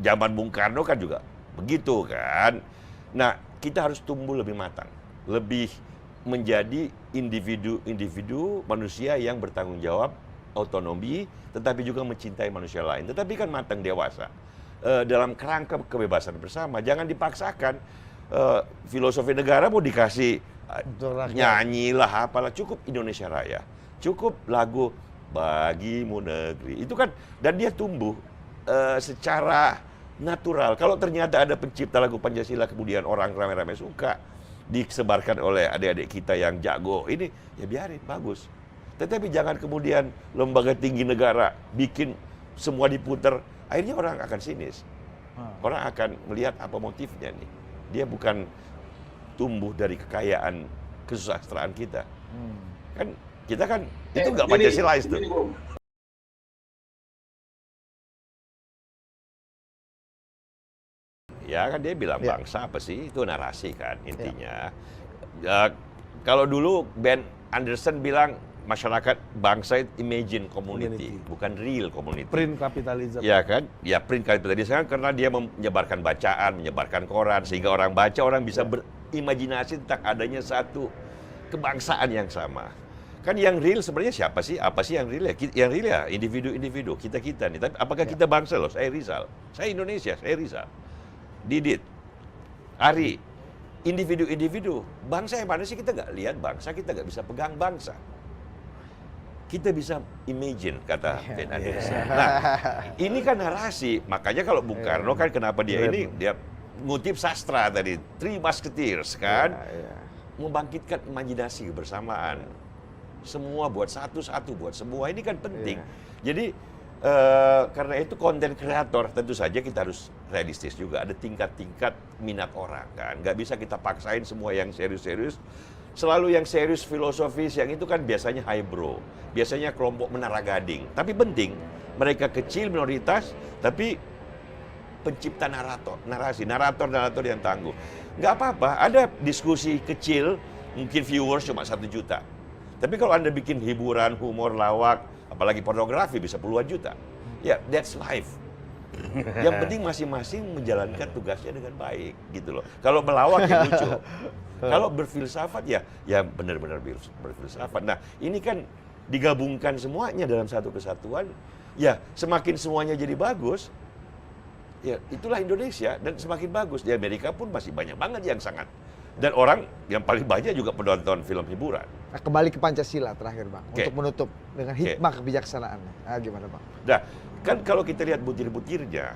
zaman Bung Karno kan juga begitu kan. Nah kita harus tumbuh lebih matang, lebih menjadi individu manusia yang bertanggung jawab, otonomi, tetapi juga mencintai manusia lain. Tetapi kan matang dewasa. Dalam kerangka kebebasan bersama, jangan dipaksakan. Filosofi negara mau dikasih nyanyi lah apalah, cukup Indonesia Raya, cukup lagu Bagimu Negeri itu kan, dan dia tumbuh secara natural. Kalau ternyata ada pencipta lagu Pancasila kemudian orang ramai-ramai suka, disebarkan oleh adik-adik kita yang jago ini, ya biarin, bagus. Tetapi jangan kemudian lembaga tinggi negara bikin semua diputer. Akhirnya orang akan sinis. Orang akan melihat apa motifnya nih. Dia bukan tumbuh dari kekayaan kesusastraan kita. Kan kita kan itu nggak Pancasilais tuh. Ya kan dia bilang bangsa apa sih? Itu narasi kan intinya. Kalau dulu Ben Anderson bilang masyarakat bangsa itu imagine community, bukan real community. Print kapitalisme. Ya kan? Ya print kapitalisme kan karena dia menyebarkan bacaan, menyebarkan koran, sehingga orang baca, orang bisa berimajinasi tentang adanya satu kebangsaan yang sama. Kan yang real sebenarnya siapa sih? Apa sih yang real ya? Yang real ya individu-individu, kita-kita nih. Tapi apakah kita bangsa loh? Saya Rizal. Saya Indonesia, saya Rizal. Didit, Ari, individu-individu. Bangsa yang mana sih? Kita nggak lihat bangsa, kita nggak bisa pegang bangsa. Kita bisa imagine, kata Ben Anderson. Nah, ini kan narasi. Makanya kalau Bung Karno kan kenapa dia ngutip sastra tadi, Three Musketeers kan, membangkitkan imajinasi kebersamaan. Semua buat satu buat semua, ini kan penting. Jadi karena itu konten kreator tentu saja kita harus realistis juga. Ada tingkat-tingkat minat orang kan. Nggak bisa kita paksain semua yang serius-serius. Selalu yang serius filosofis yang itu kan biasanya highbrow, biasanya kelompok menara gading. Tapi penting, mereka kecil minoritas, tapi pencipta narasi, narator yang tangguh. Nggak apa-apa, ada diskusi kecil, mungkin viewers cuma 1 juta. Tapi kalau Anda bikin hiburan, humor, lawak, apalagi pornografi bisa puluhan juta. Ya, that's life. Yang penting masing-masing menjalankan tugasnya dengan baik, gitu loh. Kalau melawak ya lucu. Kalau berfilsafat ya benar-benar berfilsafat. Nah, ini kan digabungkan semuanya dalam satu kesatuan. Ya, semakin semuanya jadi bagus, ya itulah Indonesia dan semakin bagus. Di Amerika pun masih banyak banget yang sangat. Dan orang yang paling banyak juga penonton film hiburan. Nah, kembali ke Pancasila terakhir Bang, untuk menutup dengan hikmah kebijaksanaan. Nah, gimana Bang? Nah, kan kalau kita lihat butir-butirnya,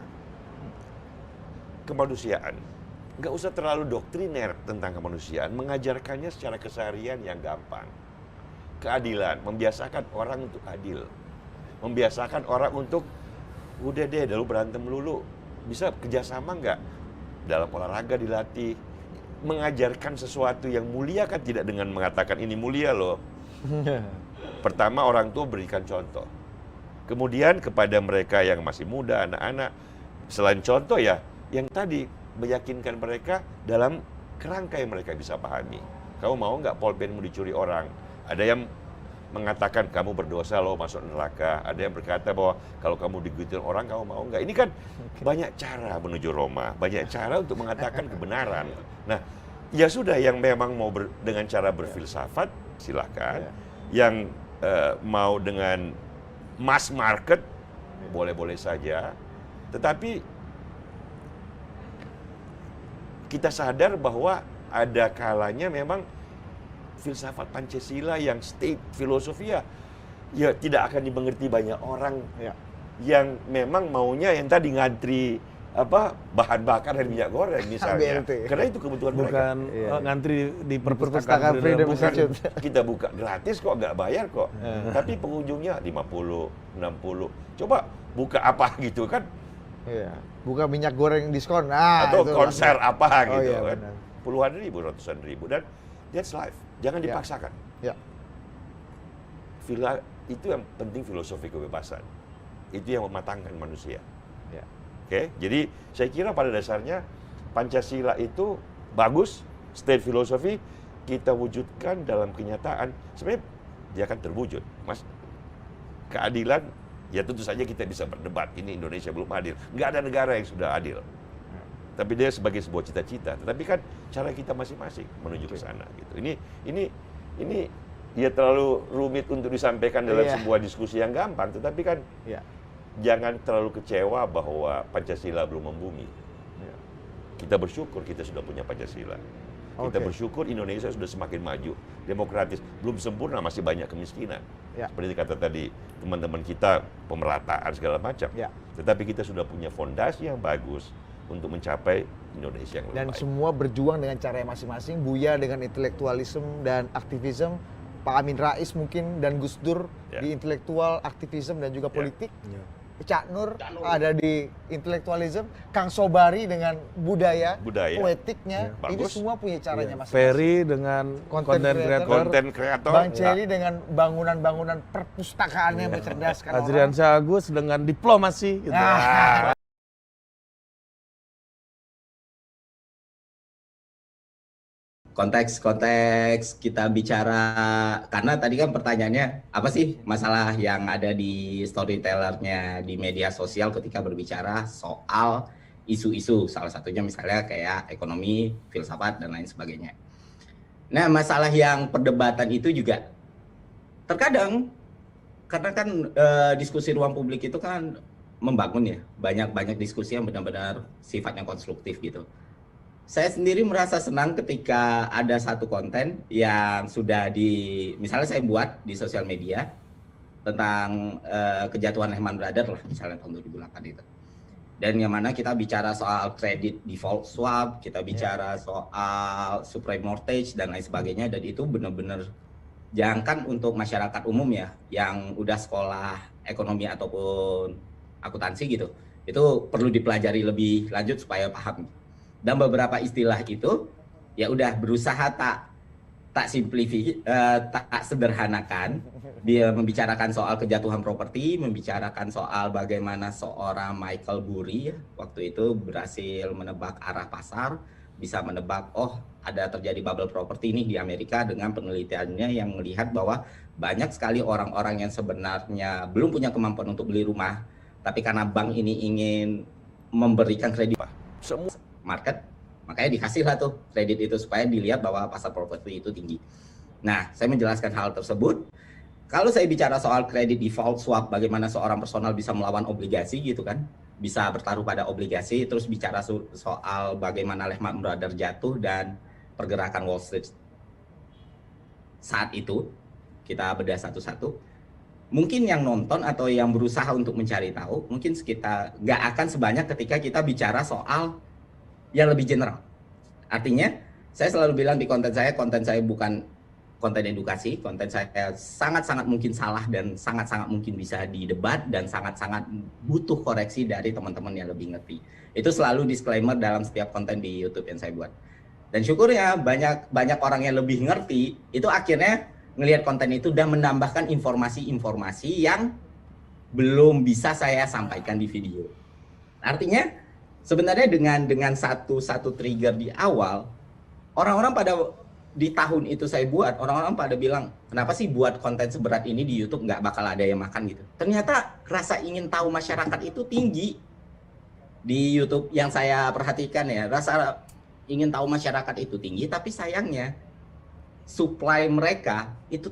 kemanusiaan, nggak usah terlalu doktriner tentang kemanusiaan, mengajarkannya secara keseharian yang gampang. Keadilan, membiasakan orang untuk adil. Membiasakan orang untuk, udah deh, lalu berantem melulu. Bisa kerjasama nggak? Dalam olahraga dilatih. Mengajarkan sesuatu yang mulia kan tidak dengan mengatakan ini mulia loh. Pertama orang tua berikan contoh. Kemudian kepada mereka yang masih muda, anak-anak, selain contoh ya, yang tadi meyakinkan mereka dalam kerangka yang mereka bisa pahami. Kamu mau nggak pulpenmu dicuri orang? Ada yang mengatakan kamu berdosa loh masuk neraka. Ada yang berkata bahwa kalau kamu digituin orang kamu mau nggak? Ini kan banyak cara menuju Roma, banyak cara untuk mengatakan kebenaran. Nah, ya sudah yang memang mau dengan cara berfilsafat silahkan. Yang mau dengan mass market boleh-boleh saja. Tetapi kita sadar bahwa ada kalanya memang filsafat Pancasila yang state filosofi ya tidak akan dimengerti banyak orang yang memang maunya yang tadi ngantri bahan bakar dan minyak goreng misalnya. BLT. Karena itu kebutuhan mereka. Bukan ngantri di Perpustakaan perpustakaan Freedom bukan Institute. Kita buka gratis kok, nggak bayar kok. Tapi pengunjungnya 50, 60. Coba buka apa gitu kan? Iya. Buka minyak goreng diskon. Nah, Atau itu konser langsung. apa Oh, gitu iya, kan. benar. Puluhan ribu, ratusan ribu. Dan that's life. Jangan Ya. dipaksakan. Ya. Itu yang penting, filosofi kebebasan. Itu yang mematangkan manusia. Ya. Oke, jadi saya kira pada dasarnya Pancasila itu bagus, state filosofi kita wujudkan dalam kenyataan. Sebenarnya dia akan terwujud, Mas. Keadilan, ya tentu saja kita bisa berdebat. Ini Indonesia belum adil. Nggak ada negara yang sudah adil. Tapi dia sebagai sebuah cita-cita. Tetapi kan cara kita masing-masing menuju ke sana. Gitu. Ini ya terlalu rumit untuk disampaikan dalam Iya. sebuah diskusi yang gampang. Tetapi kan Ya. jangan terlalu kecewa bahwa Pancasila belum membumi. Ya. Kita bersyukur kita sudah punya Pancasila. Kita Oke. bersyukur Indonesia sudah semakin maju, demokratis. Belum sempurna, masih banyak kemiskinan. Ya. Seperti kata tadi teman-teman kita, pemerataan segala macam. Ya. Tetapi kita sudah punya fondasi yang bagus untuk mencapai Indonesia yang lebih Dan baik. semua berjuang dengan cara masing-masing. Buya dengan intelektualisme dan aktivisme, Pak Amin Rais mungkin dan Gus Dur Ya. di intelektual, aktivisme dan juga Ya. politik. Cak Nur ada di intelektualisme, Kang Sobari dengan budaya, Budaya. poetiknya. Ya. Ini Bagus. semua punya caranya masing-masing. Ferry dengan Content content creator. creator, Konten kreator. Bang Celi dengan bangunan-bangunan perpustakaannya yang mencerdaskan Azrian orang. Agus dengan diplomasi gitu. Ah. Konteks kita bicara, karena tadi kan pertanyaannya apa sih masalah yang ada di storytellernya di media sosial ketika berbicara soal isu-isu, salah satunya misalnya kayak ekonomi, filsafat dan lain sebagainya. Nah, masalah yang perdebatan itu juga terkadang karena kan diskusi ruang publik itu kan membangun ya, banyak diskusi yang benar-benar sifatnya konstruktif gitu. Saya sendiri merasa senang ketika ada satu konten yang sudah misalnya saya buat di sosial media tentang kejatuhan Lehman Brothers lah, misalnya tahun 2008 itu. Dan yang mana kita bicara soal kredit default swap, kita bicara soal subprime mortgage dan lain sebagainya, dan itu benar-benar jangankan untuk masyarakat umum ya, yang udah sekolah ekonomi ataupun akuntansi gitu, itu perlu dipelajari lebih lanjut supaya paham. Dan beberapa istilah itu ya udah berusaha tak sederhanakan. Dia membicarakan soal kejatuhan properti, membicarakan soal bagaimana seorang Michael Burry waktu itu berhasil menebak arah pasar, bisa menebak ada terjadi bubble properti nih di Amerika dengan penelitiannya yang melihat bahwa banyak sekali orang-orang yang sebenarnya belum punya kemampuan untuk beli rumah, tapi karena bank ini ingin memberikan kredit Semua market, makanya dikasihlah tuh kredit itu supaya dilihat bahwa pasar properti itu tinggi. Nah, saya menjelaskan hal tersebut. Kalau saya bicara soal kredit default swap, bagaimana seorang personal bisa melawan obligasi gitu kan, bisa bertaruh pada obligasi, terus bicara soal bagaimana Lehman Brothers jatuh dan pergerakan Wall Street saat itu, kita bedah satu-satu. Mungkin yang nonton atau yang berusaha untuk mencari tahu, mungkin sekitar nggak akan sebanyak ketika kita bicara soal yang lebih general. Artinya, saya selalu bilang di konten saya bukan konten edukasi, konten saya sangat-sangat mungkin salah dan sangat-sangat mungkin bisa didebat dan sangat-sangat butuh koreksi dari teman-teman yang lebih ngerti. Itu selalu disclaimer dalam setiap konten di YouTube yang saya buat. Dan syukurnya banyak orang yang lebih ngerti, itu akhirnya ngelihat konten itu dan menambahkan informasi-informasi yang belum bisa saya sampaikan di video. Artinya, sebenarnya dengan satu trigger di awal, orang-orang pada di tahun itu saya buat, orang-orang pada bilang, kenapa sih buat konten seberat ini di YouTube nggak bakal ada yang makan gitu. Ternyata rasa ingin tahu masyarakat itu tinggi di YouTube yang saya perhatikan ya, rasa ingin tahu masyarakat itu tinggi, tapi sayangnya supply mereka itu